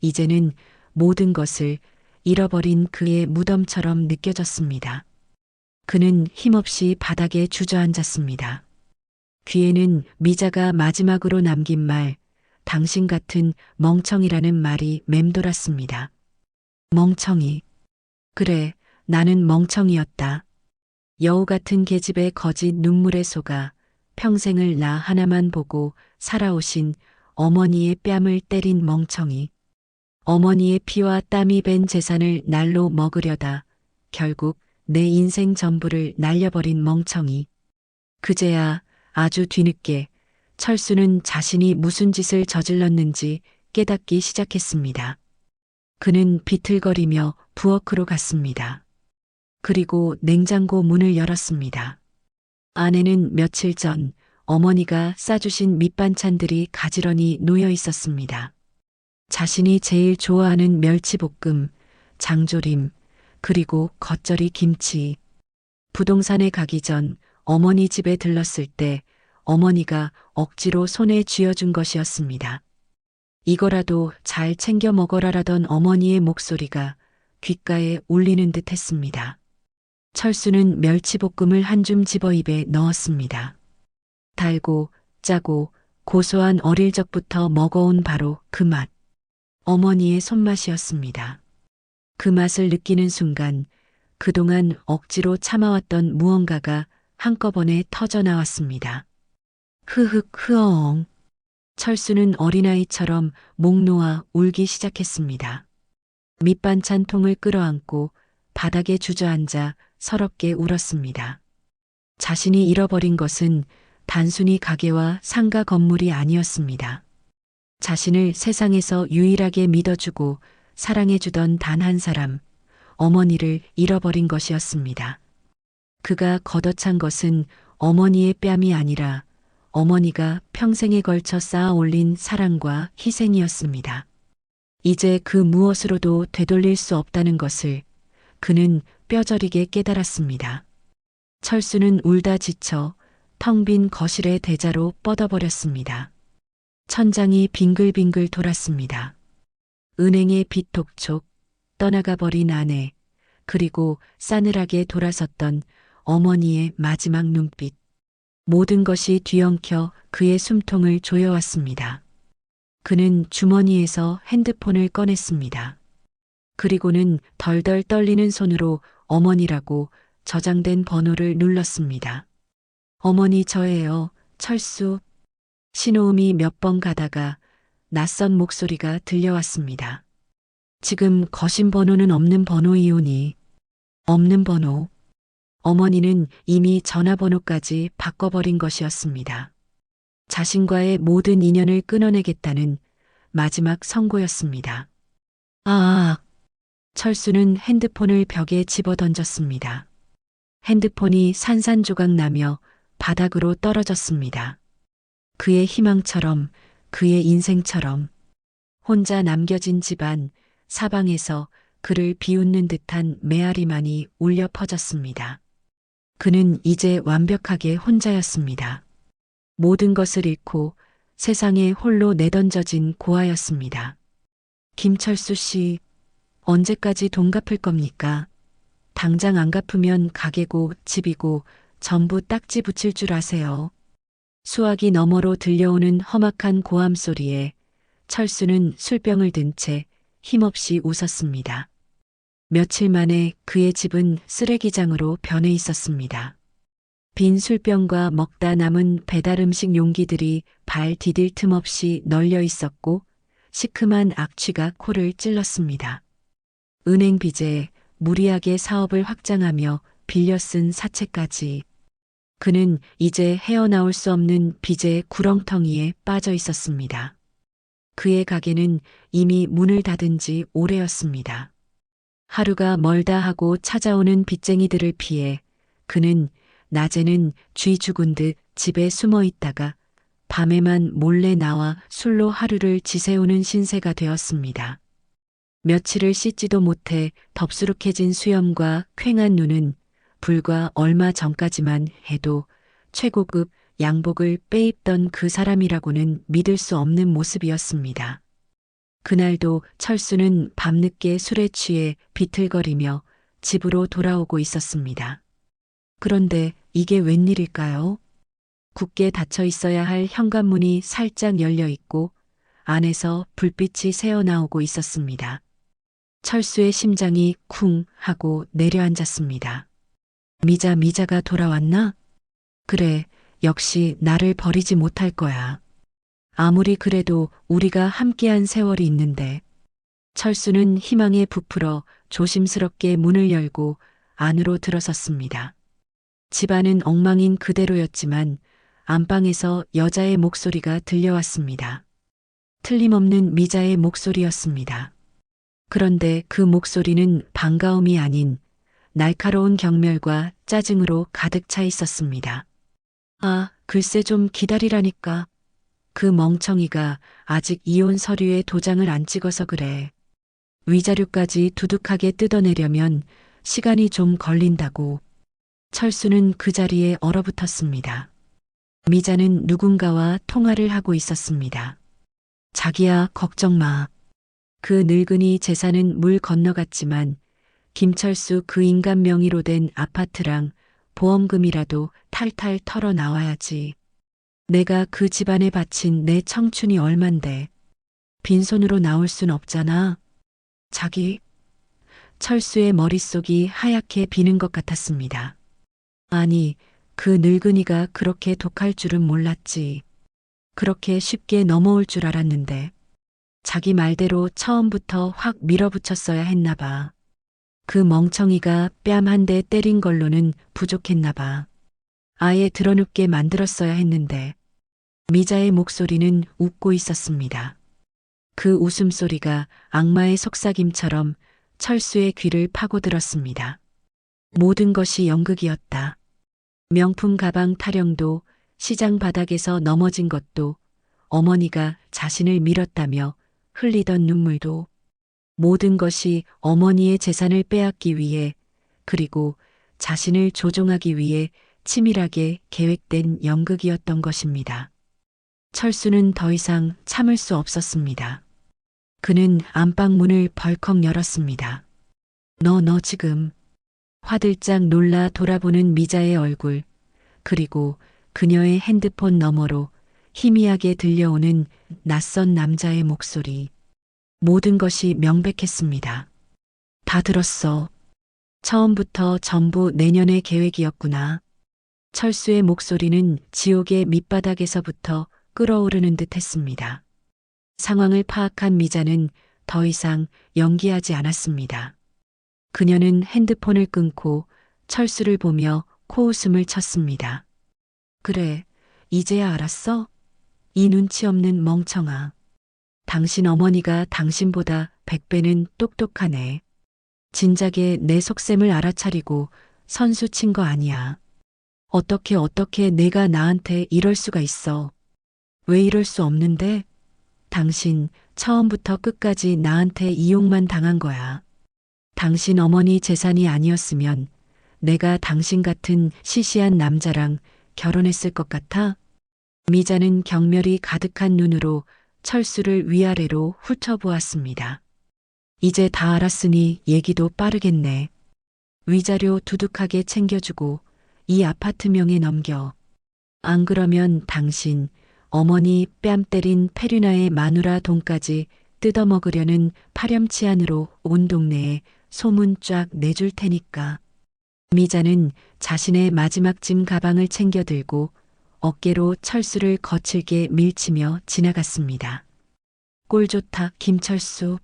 이제는 모든 것을 잃어버린 그의 무덤처럼 느껴졌습니다. 그는 힘없이 바닥에 주저앉았습니다. 귀에는 미자가 마지막으로 남긴 말, 당신 같은 멍청이라는 말이 맴돌았습니다. 멍청이. 그래, 나는 멍청이였다. 여우 같은 계집애 거짓 눈물에 속아 평생을 나 하나만 보고 살아오신 어머니의 뺨을 때린 멍청이. 어머니의 피와 땀이 밴 재산을 날로 먹으려다 결국 내 인생 전부를 날려버린 멍청이. 그제야 아주 뒤늦게 철수는 자신이 무슨 짓을 저질렀는지 깨닫기 시작했습니다. 그는 비틀거리며 부엌으로 갔습니다. 그리고 냉장고 문을 열었습니다. 안에는 며칠 전 어머니가 싸주신 밑반찬들이 가지런히 놓여 있었습니다. 자신이 제일 좋아하는 멸치볶음, 장조림, 그리고 겉절이 김치. 부동산에 가기 전 어머니 집에 들렀을 때 어머니가 억지로 손에 쥐어준 것이었습니다. 이거라도 잘 챙겨 먹어라라던 어머니의 목소리가 귓가에 울리는 듯 했습니다. 철수는 멸치볶음을 한 줌 집어 입에 넣었습니다. 달고 짜고 고소한 어릴 적부터 먹어온 바로 그 맛. 어머니의 손맛이었습니다. 그 맛을 느끼는 순간 그동안 억지로 참아왔던 무언가가 한꺼번에 터져 나왔습니다. 흐흑 흐엉. 철수는 어린아이처럼 목 놓아 울기 시작했습니다. 밑반찬 통을 끌어안고 바닥에 주저앉아 서럽게 울었습니다. 자신이 잃어버린 것은 단순히 가게와 상가 건물이 아니었습니다. 자신을 세상에서 유일하게 믿어주고 사랑해주던 단 한 사람, 어머니를 잃어버린 것이었습니다. 그가 걷어찬 것은 어머니의 뺨이 아니라 어머니가 평생에 걸쳐 쌓아 올린 사랑과 희생이었습니다. 이제 그 무엇으로도 되돌릴 수 없다는 것을 그는 뼈저리게 깨달았습니다. 철수는 울다 지쳐 텅 빈 거실의 대자로 뻗어버렸습니다. 천장이 빙글빙글 돌았습니다. 은행의 빚 톡촉, 떠나가 버린 아내, 그리고 싸늘하게 돌아섰던 어머니의 마지막 눈빛. 모든 것이 뒤엉켜 그의 숨통을 조여왔습니다. 그는 주머니에서 핸드폰을 꺼냈습니다. 그리고는 덜덜 떨리는 손으로 어머니라고 저장된 번호를 눌렀습니다. 어머니 저예요, 철수. 신호음이 몇 번 가다가 낯선 목소리가 들려왔습니다. 지금 거신 번호는 없는 번호이오니. 없는 번호. 어머니는 이미 전화번호까지 바꿔버린 것이었습니다. 자신과의 모든 인연을 끊어내겠다는 마지막 선고였습니다. 아, 철수는 핸드폰을 벽에 집어던졌습니다. 핸드폰이 산산조각 나며 바닥으로 떨어졌습니다. 그의 희망처럼, 그의 인생처럼 혼자 남겨진 집안 사방에서 그를 비웃는 듯한 메아리만이 울려 퍼졌습니다. 그는 이제 완벽하게 혼자였습니다. 모든 것을 잃고 세상에 홀로 내던져진 고아였습니다. 김철수 씨, 언제까지 돈 갚을 겁니까? 당장 안 갚으면 가게고 집이고 전부 딱지 붙일 줄 아세요. 수화기 너머로 들려오는 험악한 고함 소리에 철수는 술병을 든 채 힘없이 웃었습니다. 며칠 만에 그의 집은 쓰레기장으로 변해 있었습니다. 빈 술병과 먹다 남은 배달 음식 용기들이 발 디딜 틈 없이 널려 있었고 시큼한 악취가 코를 찔렀습니다. 은행 빚에 무리하게 사업을 확장하며 빌려 쓴 사채까지. 그는 이제 헤어나올 수 없는 빚의 구렁텅이에 빠져 있었습니다. 그의 가게는 이미 문을 닫은 지 오래였습니다. 하루가 멀다 하고 찾아오는 빚쟁이들을 피해 그는 낮에는 쥐 죽은 듯 집에 숨어 있다가 밤에만 몰래 나와 술로 하루를 지새우는 신세가 되었습니다. 며칠을 씻지도 못해 덥수룩해진 수염과 퀭한 눈은 불과 얼마 전까지만 해도 최고급 양복을 빼입던 그 사람이라고는 믿을 수 없는 모습이었습니다. 그날도 철수는 밤늦게 술에 취해 비틀거리며 집으로 돌아오고 있었습니다. 그런데 이게 웬일일까요? 굳게 닫혀 있어야 할 현관문이 살짝 열려 있고 안에서 불빛이 새어나오고 있었습니다. 철수의 심장이 쿵 하고 내려앉았습니다. 미자가 돌아왔나? 그래, 역시 나를 버리지 못할 거야. 아무리 그래도 우리가 함께한 세월이 있는데. 철수는 희망에 부풀어 조심스럽게 문을 열고 안으로 들어섰습니다. 집안은 엉망인 그대로였지만 안방에서 여자의 목소리가 들려왔습니다. 틀림없는 미자의 목소리였습니다. 그런데 그 목소리는 반가움이 아닌 날카로운 경멸과 짜증으로 가득 차 있었습니다. 아, 글쎄 좀 기다리라니까. 그 멍청이가 아직 이혼 서류에 도장을 안 찍어서 그래. 위자료까지 두둑하게 뜯어내려면 시간이 좀 걸린다고. 철수는 그 자리에 얼어붙었습니다. 미자는 누군가와 통화를 하고 있었습니다. 자기야, 걱정 마. 그 늙은이 재산은 물 건너갔지만 김철수 그 인간 명의로 된 아파트랑 보험금이라도 탈탈 털어 나와야지. 내가 그 집안에 바친 내 청춘이 얼만데 빈손으로 나올 순 없잖아. 자기. 철수의 머릿속이 하얗게 비는 것 같았습니다. 아니, 그 늙은이가 그렇게 독할 줄은 몰랐지. 그렇게 쉽게 넘어올 줄 알았는데 자기 말대로 처음부터 확 밀어붙였어야 했나 봐. 그 멍청이가 뺨 한 대 때린 걸로는 부족했나 봐. 아예 드러눕게 만들었어야 했는데. 미자의 목소리는 웃고 있었습니다. 그 웃음소리가 악마의 속삭임처럼 철수의 귀를 파고들었습니다. 모든 것이 연극이었다. 명품 가방 타령도, 시장 바닥에서 넘어진 것도, 어머니가 자신을 밀었다며 흘리던 눈물도, 모든 것이 어머니의 재산을 빼앗기 위해, 그리고 자신을 조종하기 위해 치밀하게 계획된 연극이었던 것입니다. 철수는 더 이상 참을 수 없었습니다. 그는 안방 문을 벌컥 열었습니다. 너 지금. 화들짝 놀라 돌아보는 미자의 얼굴, 그리고 그녀의 핸드폰 너머로 희미하게 들려오는 낯선 남자의 목소리. 모든 것이 명백했습니다. 다 들었어. 처음부터 전부 내년의 계획이었구나. 철수의 목소리는 지옥의 밑바닥에서부터 끓어오르는 듯 했습니다. 상황을 파악한 미자는 더 이상 연기하지 않았습니다. 그녀는 핸드폰을 끊고 철수를 보며 코웃음을 쳤습니다. 그래, 이제야 알았어? 이 눈치 없는 멍청아. 당신 어머니가 당신보다 100배는 똑똑하네. 진작에 내 속셈을 알아차리고 선수 친 거 아니야. 어떻게 내가 나한테 이럴 수가 있어. 왜 이럴 수 없는데? 당신 처음부터 끝까지 나한테 이용만 당한 거야. 당신 어머니 재산이 아니었으면 내가 당신 같은 시시한 남자랑 결혼했을 것 같아? 미자는 경멸이 가득한 눈으로 철수를 위아래로 훑어보았습니다. 이제 다 알았으니 얘기도 빠르겠네. 위자료 두둑하게 챙겨주고 이 아파트 명에 넘겨. 안 그러면 당신 어머니 뺨 때린 페류나의 마누라 돈까지 뜯어먹으려는 파렴치한으로 온 동네에 소문 쫙 내줄 테니까. 미자는 자신의 마지막 짐 가방을 챙겨 들고 어깨로 철수를 거칠게 밀치며 지나갔습니다. 꼴 좋다, 김철수.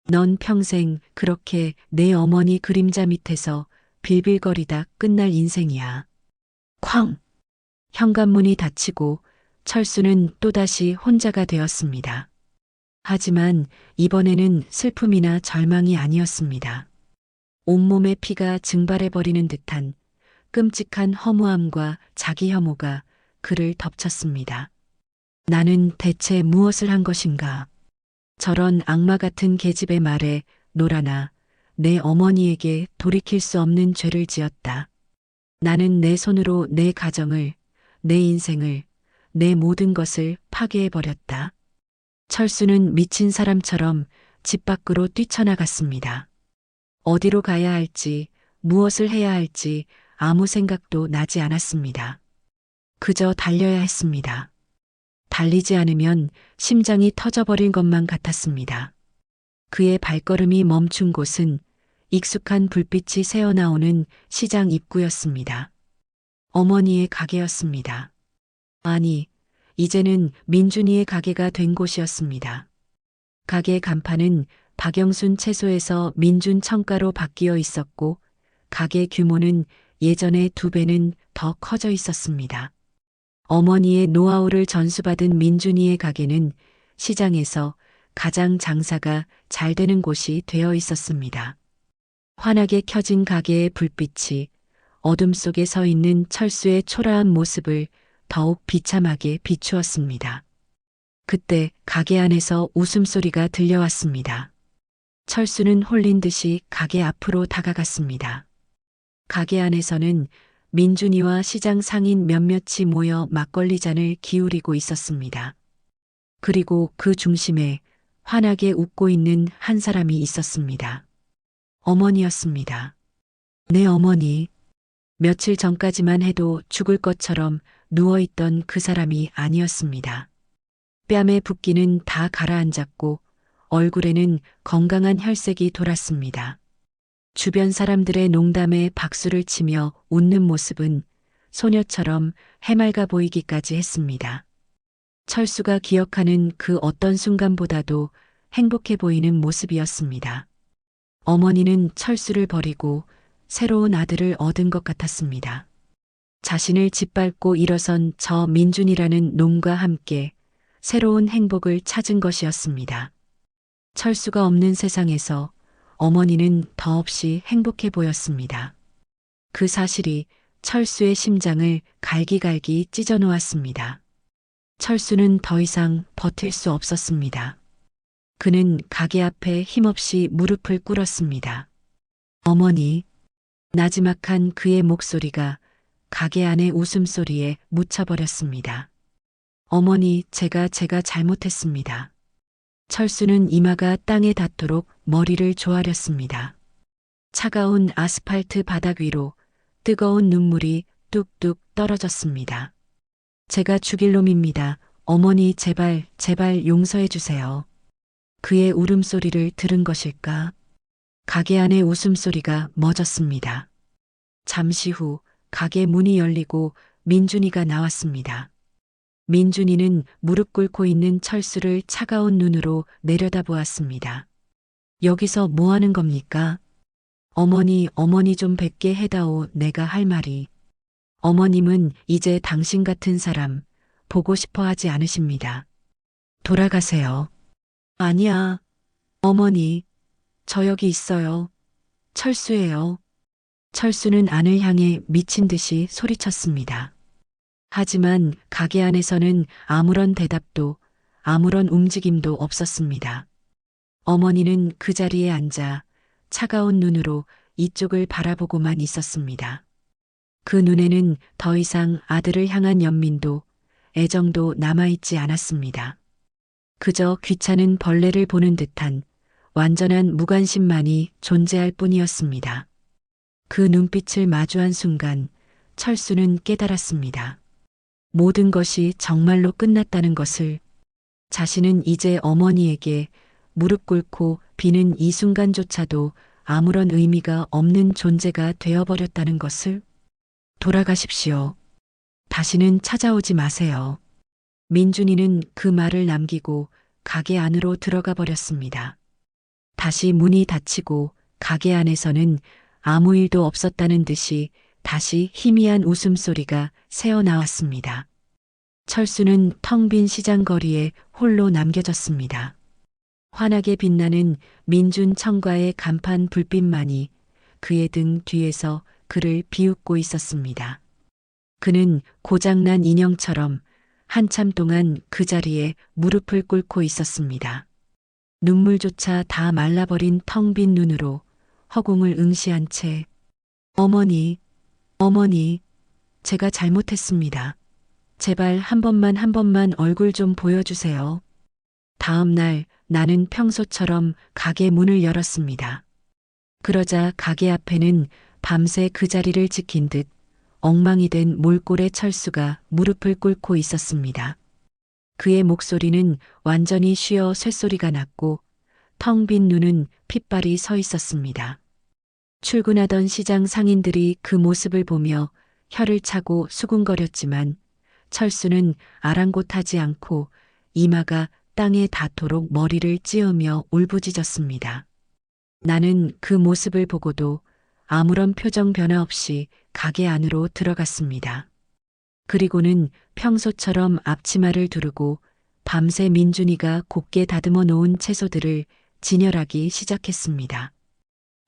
넌 평생 그렇게 내 어머니 그림자 밑에서 빌빌거리다 끝날 인생이야. 쾅! 현관문이 닫히고 철수는 또다시 혼자가 되었습니다. 하지만 이번에는 슬픔이나 절망이 아니었습니다. 온몸에 피가 증발해버리는 듯한 끔찍한 허무함과 자기 혐오가 그를 덮쳤습니다. 나는 대체 무엇을 한 것인가? 저런 악마 같은 계집의 말에 놀아나 내 어머니에게 돌이킬 수 없는 죄를 지었다. 나는 내 손으로 내 가정을, 내 인생을, 내 모든 것을 파괴해버렸다. 철수는 미친 사람처럼 집 밖으로 뛰쳐나갔습니다. 어디로 가야 할지, 무엇을 해야 할지 아무 생각도 나지 않았습니다. 그저 달려야 했습니다. 달리지 않으면 심장이 터져버릴 것만 같았습니다. 그의 발걸음이 멈춘 곳은 익숙한 불빛이 새어나오는 시장 입구였습니다. 어머니의 가게였습니다. 아니, 이제는 민준이의 가게가 된 곳이었습니다. 가게 간판은 박영순 채소에서 민준 청가로 바뀌어 있었고 가게 규모는 예전의 2배는 더 커져 있었습니다. 어머니의 노하우를 전수받은 민준이의 가게는 시장에서 가장 장사가 잘 되는 곳이 되어 있었습니다. 환하게 켜진 가게의 불빛이 어둠 속에 서 있는 철수의 초라한 모습을 더욱 비참하게 비추었습니다. 그때 가게 안에서 웃음소리가 들려왔습니다. 철수는 홀린 듯이 가게 앞으로 다가갔습니다. 가게 안에서는 민준이와 시장 상인 몇몇이 모여 막걸리 잔을 기울이고 있었습니다. 그리고 그 중심에 환하게 웃고 있는 한 사람이 있었습니다. 어머니였습니다. 내 어머니. 며칠 전까지만 해도 죽을 것처럼 누워있던 그 사람이 아니었습니다. 뺨의 붓기는 다 가라앉았고 얼굴에는 건강한 혈색이 돌았습니다. 주변 사람들의 농담에 박수를 치며 웃는 모습은 소녀처럼 해맑아 보이기까지 했습니다. 철수가 기억하는 그 어떤 순간보다도 행복해 보이는 모습이었습니다. 어머니는 철수를 버리고 새로운 아들을 얻은 것 같았습니다. 자신을 짓밟고 일어선 저 민준이라는 놈과 함께 새로운 행복을 찾은 것이었습니다. 철수가 없는 세상에서 어머니는 더없이 행복해 보였습니다. 그 사실이 철수의 심장을 갈기갈기 찢어 놓았습니다. 철수는 더 이상 버틸 수 없었습니다. 그는 가게 앞에 힘없이 무릎을 꿇었습니다. 어머니, 나지막한 그의 목소리가 가게 안의 웃음소리에 묻혀버렸습니다. 어머니, 제가 잘못했습니다. 철수는 이마가 땅에 닿도록 머리를 조아렸습니다. 차가운 아스팔트 바닥 위로 뜨거운 눈물이 뚝뚝 떨어졌습니다. 제가 죽일 놈입니다. 어머니, 제발 용서해 주세요. 그의 울음소리를 들은 것일까? 가게 안의 웃음소리가 멎었습니다. 잠시 후 가게 문이 열리고 민준이가 나왔습니다. 민준이는 무릎 꿇고 있는 철수를 차가운 눈으로 내려다보았습니다. 여기서 뭐 하는 겁니까? 어머니 좀 뵙게 해다오. 내가 할 말이. 어머님은 이제 당신 같은 사람 보고 싶어 하지 않으십니다. 돌아가세요. 아니야. 어머니, 저 여기 있어요. 철수예요. 철수는 안을 향해 미친 듯이 소리쳤습니다. 하지만 가게 안에서는 아무런 대답도 아무런 움직임도 없었습니다. 어머니는 그 자리에 앉아 차가운 눈으로 이쪽을 바라보고만 있었습니다. 그 눈에는 더 이상 아들을 향한 연민도 애정도 남아있지 않았습니다. 그저 귀찮은 벌레를 보는 듯한 완전한 무관심만이 존재할 뿐이었습니다. 그 눈빛을 마주한 순간 철수는 깨달았습니다. 모든 것이 정말로 끝났다는 것을, 자신은 이제 어머니에게 무릎 꿇고 비는 이 순간조차도 아무런 의미가 없는 존재가 되어버렸다는 것을. 돌아가십시오. 다시는 찾아오지 마세요. 민준이는 그 말을 남기고 가게 안으로 들어가 버렸습니다. 다시 문이 닫히고 가게 안에서는 아무 일도 없었다는 듯이 다시 희미한 웃음소리가 새어나왔습니다. 철수는 텅 빈 시장 거리에 홀로 남겨졌습니다. 환하게 빛나는 민준 청과의 간판 불빛만이 그의 등 뒤에서 그를 비웃고 있었습니다. 그는 고장난 인형처럼 한참 동안 그 자리에 무릎을 꿇고 있었습니다. 눈물조차 다 말라버린 텅 빈 눈으로 허공을 응시한 채 어머니, 제가 잘못했습니다. 제발 한 번만 얼굴 좀 보여주세요. 다음 날 나는 평소처럼 가게 문을 열었습니다. 그러자 가게 앞에는 밤새 그 자리를 지킨 듯 엉망이 된 몰골의 철수가 무릎을 꿇고 있었습니다. 그의 목소리는 완전히 쉬어 쇳소리가 났고 텅 빈 눈은 핏발이 서 있었습니다. 출근하던 시장 상인들이 그 모습을 보며 혀를 차고 수군거렸지만 철수는 아랑곳하지 않고 이마가 땅에 닿도록 머리를 찌으며 울부짖었습니다. 나는 그 모습을 보고도 아무런 표정 변화 없이 가게 안으로 들어갔습니다. 그리고는 평소처럼 앞치마를 두르고 밤새 민준이가 곱게 다듬어 놓은 채소들을 진열하기 시작했습니다.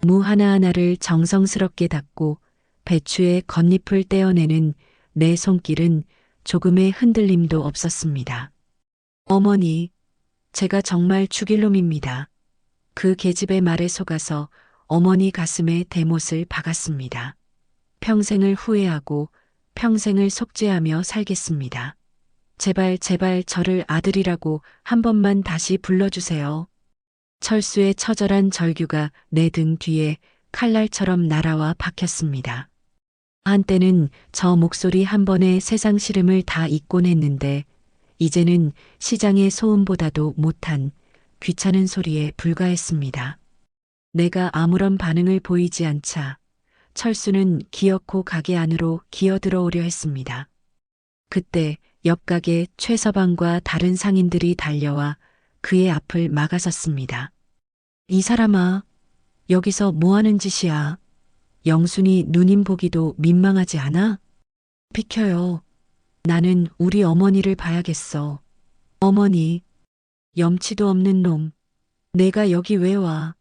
무 하나하나를 정성스럽게 닦고 배추의 겉잎을 떼어내는 내 손길은 조금의 흔들림도 없었습니다. 어머니, 제가 정말 죽일 놈입니다. 그 계집의 말에 속아서 어머니 가슴에 대못을 박았습니다. 평생을 후회하고 평생을 속죄하며 살겠습니다. 제발 저를 아들이라고 한 번만 다시 불러주세요. 철수의 처절한 절규가 내 등 뒤에 칼날처럼 날아와 박혔습니다. 한때는 저 목소리 한 번에 세상 시름을 다 잊곤 했는데 이제는 시장의 소음보다도 못한 귀찮은 소리에 불과했습니다. 내가 아무런 반응을 보이지 않자 철수는 기어코 가게 안으로 기어들어오려 했습니다. 그때 옆 가게 최서방과 다른 상인들이 달려와 그의 앞을 막아섰습니다. 이 사람아, 여기서 뭐 하는 짓이야? 영순이 누님 보기도 민망하지 않아? 비켜요. 나는 우리 어머니를 봐야겠어. 어머니, 염치도 없는 놈. 내가 여기 왜 와?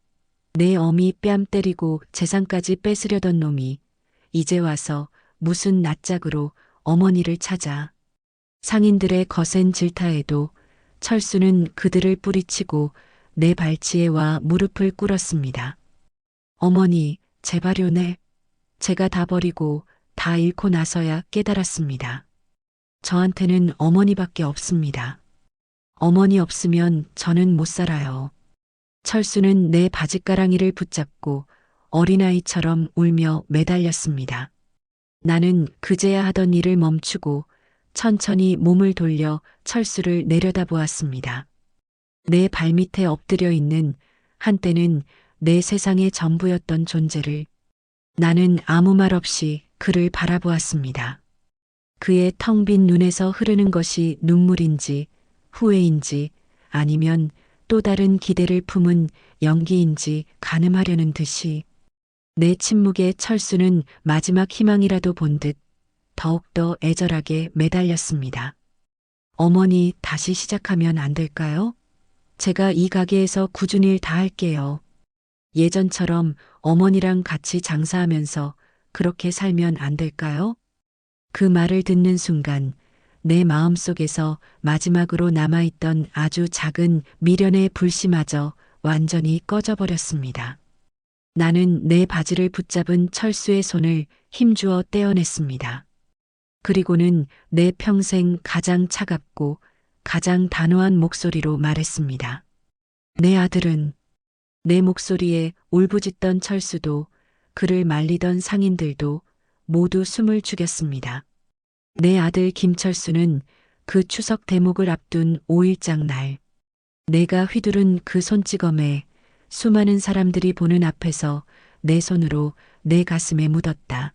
내 어미 뺨 때리고 재산까지 뺏으려던 놈이 이제 와서 무슨 낯짝으로 어머니를 찾아. 상인들의 거센 질타에도 철수는 그들을 뿌리치고 내 발치에 와 무릎을 꿇었습니다. 어머니, 제발요네. 제가 다 버리고 다 잃고 나서야 깨달았습니다. 저한테는 어머니밖에 없습니다. 어머니 없으면 저는 못 살아요. 철수는 내 바짓가랑이를 붙잡고 어린아이처럼 울며 매달렸습니다. 나는 그제야 하던 일을 멈추고 천천히 몸을 돌려 철수를 내려다보았습니다. 내 발밑에 엎드려 있는 한때는 내 세상의 전부였던 존재를 나는 아무 말 없이 그를 바라보았습니다. 그의 텅 빈 눈에서 흐르는 것이 눈물인지 후회인지 아니면 또 다른 기대를 품은 연기인지 가늠하려는 듯이 내 침묵에 철수는 마지막 희망이라도 본 듯 더욱더 애절하게 매달렸습니다. 어머니 다시 시작하면 안 될까요? 제가 이 가게에서 꾸준히 일 다 할게요. 예전처럼 어머니랑 같이 장사하면서 그렇게 살면 안 될까요? 그 말을 듣는 순간 내 마음속에서 마지막으로 남아있던 아주 작은 미련의 불씨마저 완전히 꺼져버렸습니다. 나는 내 바지를 붙잡은 철수의 손을 힘주어 떼어냈습니다. 그리고는 내 평생 가장 차갑고 가장 단호한 목소리로 말했습니다. 내 아들은 내 목소리에 울부짖던 철수도 그를 말리던 상인들도 모두 숨을 죽였습니다. 내 아들 김철수는 그 추석 대목을 앞둔 5일장 날 내가 휘두른 그 손찌검에 수많은 사람들이 보는 앞에서 내 손으로 내 가슴에 묻었다.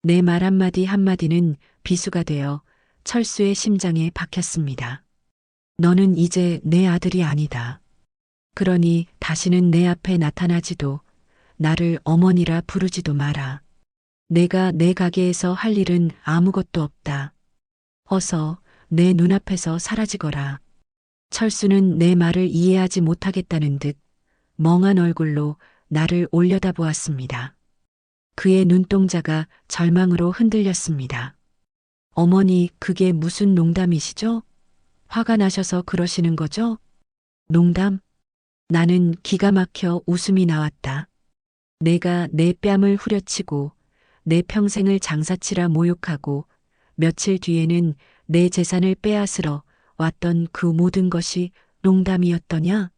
내 말 한마디 한마디는 비수가 되어 철수의 심장에 박혔습니다. 너는 이제 내 아들이 아니다. 그러니 다시는 내 앞에 나타나지도 나를 어머니라 부르지도 마라. 내가 내 가게에서 할 일은 아무것도 없다. 어서 내 눈앞에서 사라지거라. 철수는 내 말을 이해하지 못하겠다는 듯 멍한 얼굴로 나를 올려다보았습니다. 그의 눈동자가 절망으로 흔들렸습니다. 어머니, 그게 무슨 농담이시죠? 화가 나셔서 그러시는 거죠? 농담? 나는 기가 막혀 웃음이 나왔다. 내가 내 뺨을 후려치고 내 평생을 장사치라 모욕하고 며칠 뒤에는 내 재산을 빼앗으러 왔던 그 모든 것이 농담이었더냐?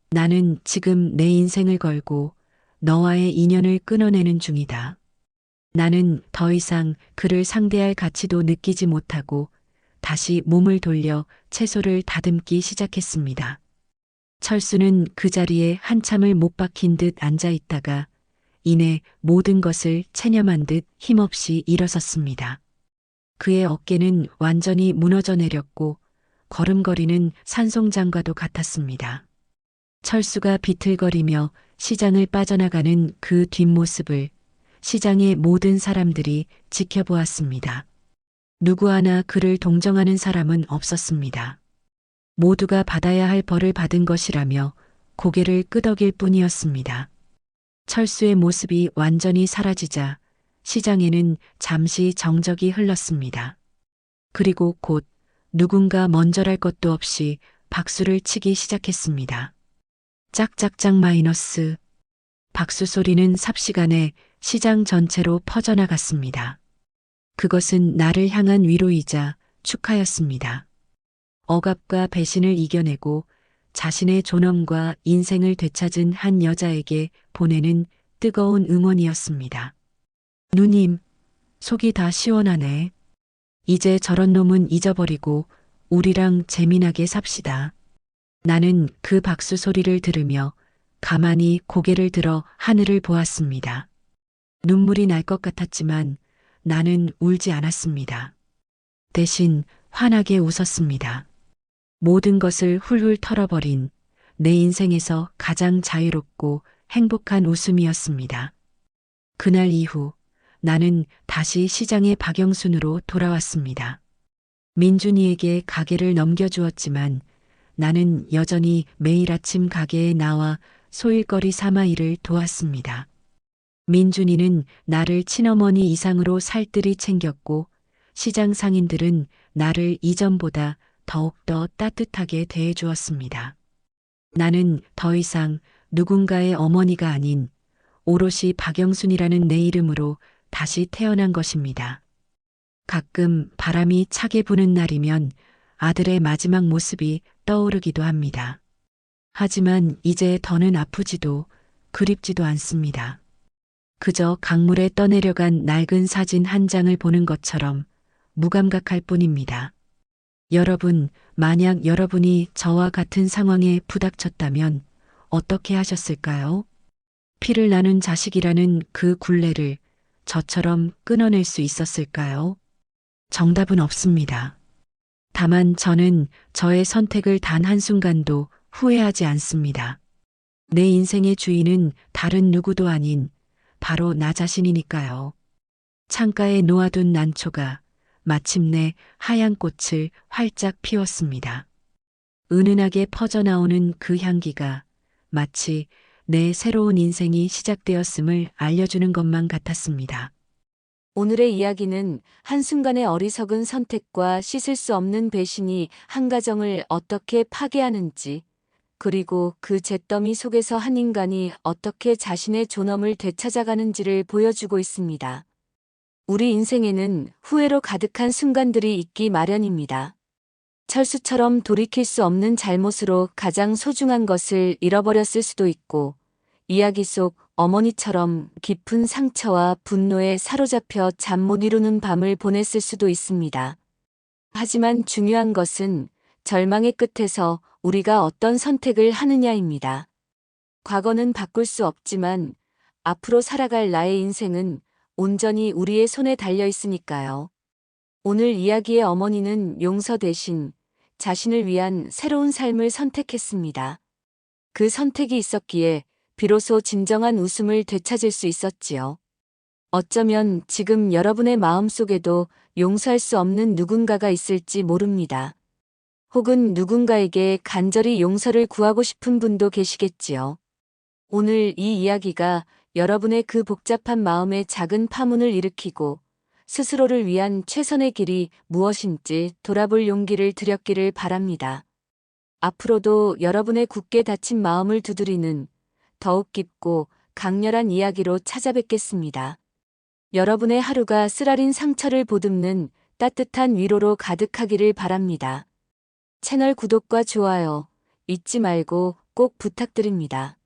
나는 지금 내 인생을 걸고 너와의 인연을 끊어내는 중이다. 나는 더 이상 그를 상대할 가치도 느끼지 못하고 다시 몸을 돌려 채소를 다듬기 시작했습니다. 철수는 그 자리에 한참을 못 박힌 듯 앉아 있다가 이내 모든 것을 체념한 듯 힘없이 일어섰습니다. 그의 어깨는 완전히 무너져 내렸고 걸음걸이는 산송장과도 같았습니다. 철수가 비틀거리며 시장을 빠져나가는 그 뒷모습을 시장의 모든 사람들이 지켜보았습니다. 누구 하나 그를 동정하는 사람은 없었습니다. 모두가 받아야 할 벌을 받은 것이라며 고개를 끄덕일 뿐이었습니다. 철수의 모습이 완전히 사라지자 시장에는 잠시 정적이 흘렀습니다. 그리고 곧 누군가 먼저랄 것도 없이 박수를 치기 시작했습니다. 짝짝짝 마이너스. 박수 소리는 삽시간에 시장 전체로 퍼져나갔습니다. 그것은 나를 향한 위로이자 축하였습니다. 억압과 배신을 이겨내고 자신의 존엄과 인생을 되찾은 한 여자에게 보내는 뜨거운 응원이었습니다. 누님, 속이 다 시원하네. 이제 저런 놈은 잊어버리고 우리랑 재미나게 삽시다. 나는 그 박수 소리를 들으며 가만히 고개를 들어 하늘을 보았습니다. 눈물이 날 것 같았지만 나는 울지 않았습니다. 대신 환하게 웃었습니다. 모든 것을 훌훌 털어버린 내 인생에서 가장 자유롭고 행복한 웃음이었습니다. 그날 이후 나는 다시 시장의 박영순으로 돌아왔습니다. 민준이에게 가게를 넘겨주었지만 나는 여전히 매일 아침 가게에 나와 소일거리 삼아 일을 도왔습니다. 민준이는 나를 친어머니 이상으로 살뜰히 챙겼고 시장 상인들은 나를 이전보다 더욱더 따뜻하게 대해주었습니다. 나는 더 이상 누군가의 어머니가 아닌 오롯이 박영순이라는 내 이름으로 다시 태어난 것입니다. 가끔 바람이 차게 부는 날이면 아들의 마지막 모습이 떠오르기도 합니다. 하지만 이제 더는 아프지도 그립지도 않습니다. 그저 강물에 떠내려간 낡은 사진 한 장을 보는 것처럼 무감각할 뿐입니다. 여러분, 만약 여러분이 저와 같은 상황에 부닥쳤다면 어떻게 하셨을까요? 피를 나눈 자식이라는 그 굴레를 저처럼 끊어낼 수 있었을까요? 정답은 없습니다. 다만 저는 저의 선택을 단 한순간도 후회하지 않습니다. 내 인생의 주인은 다른 누구도 아닌 바로 나 자신이니까요. 창가에 놓아둔 난초가 마침내 하얀 꽃을 활짝 피웠습니다. 은은하게 퍼져나오는 그 향기가 마치 내 새로운 인생이 시작되었음을 알려주는 것만 같았습니다. 오늘의 이야기는 한순간의 어리석은 선택과 씻을 수 없는 배신이 한 가정을 어떻게 파괴하는지, 그리고 그 잿더미 속에서 한 인간이 어떻게 자신의 존엄을 되찾아가는지를 보여주고 있습니다. 우리 인생에는 후회로 가득한 순간들이 있기 마련입니다. 철수처럼 돌이킬 수 없는 잘못으로 가장 소중한 것을 잃어버렸을 수도 있고, 이야기 속 어머니처럼 깊은 상처와 분노에 사로잡혀 잠 못 이루는 밤을 보냈을 수도 있습니다. 하지만 중요한 것은 절망의 끝에서 우리가 어떤 선택을 하느냐입니다. 과거는 바꿀 수 없지만 앞으로 살아갈 나의 인생은 온전히 우리의 손에 달려 있으니까요. 오늘 이야기의 어머니는 용서 대신 자신을 위한 새로운 삶을 선택했습니다. 그 선택이 있었기에 비로소 진정한 웃음을 되찾을 수 있었지요. 어쩌면 지금 여러분의 마음속에도 용서할 수 없는 누군가가 있을지 모릅니다. 혹은 누군가에게 간절히 용서를 구하고 싶은 분도 계시겠지요. 오늘 이 이야기가 여러분의 그 복잡한 마음에 작은 파문을 일으키고 스스로를 위한 최선의 길이 무엇인지 돌아볼 용기를 드렸기를 바랍니다. 앞으로도 여러분의 굳게 닫힌 마음을 두드리는 더욱 깊고 강렬한 이야기로 찾아뵙겠습니다. 여러분의 하루가 쓰라린 상처를 보듬는 따뜻한 위로로 가득하기를 바랍니다. 채널 구독과 좋아요 잊지 말고 꼭 부탁드립니다.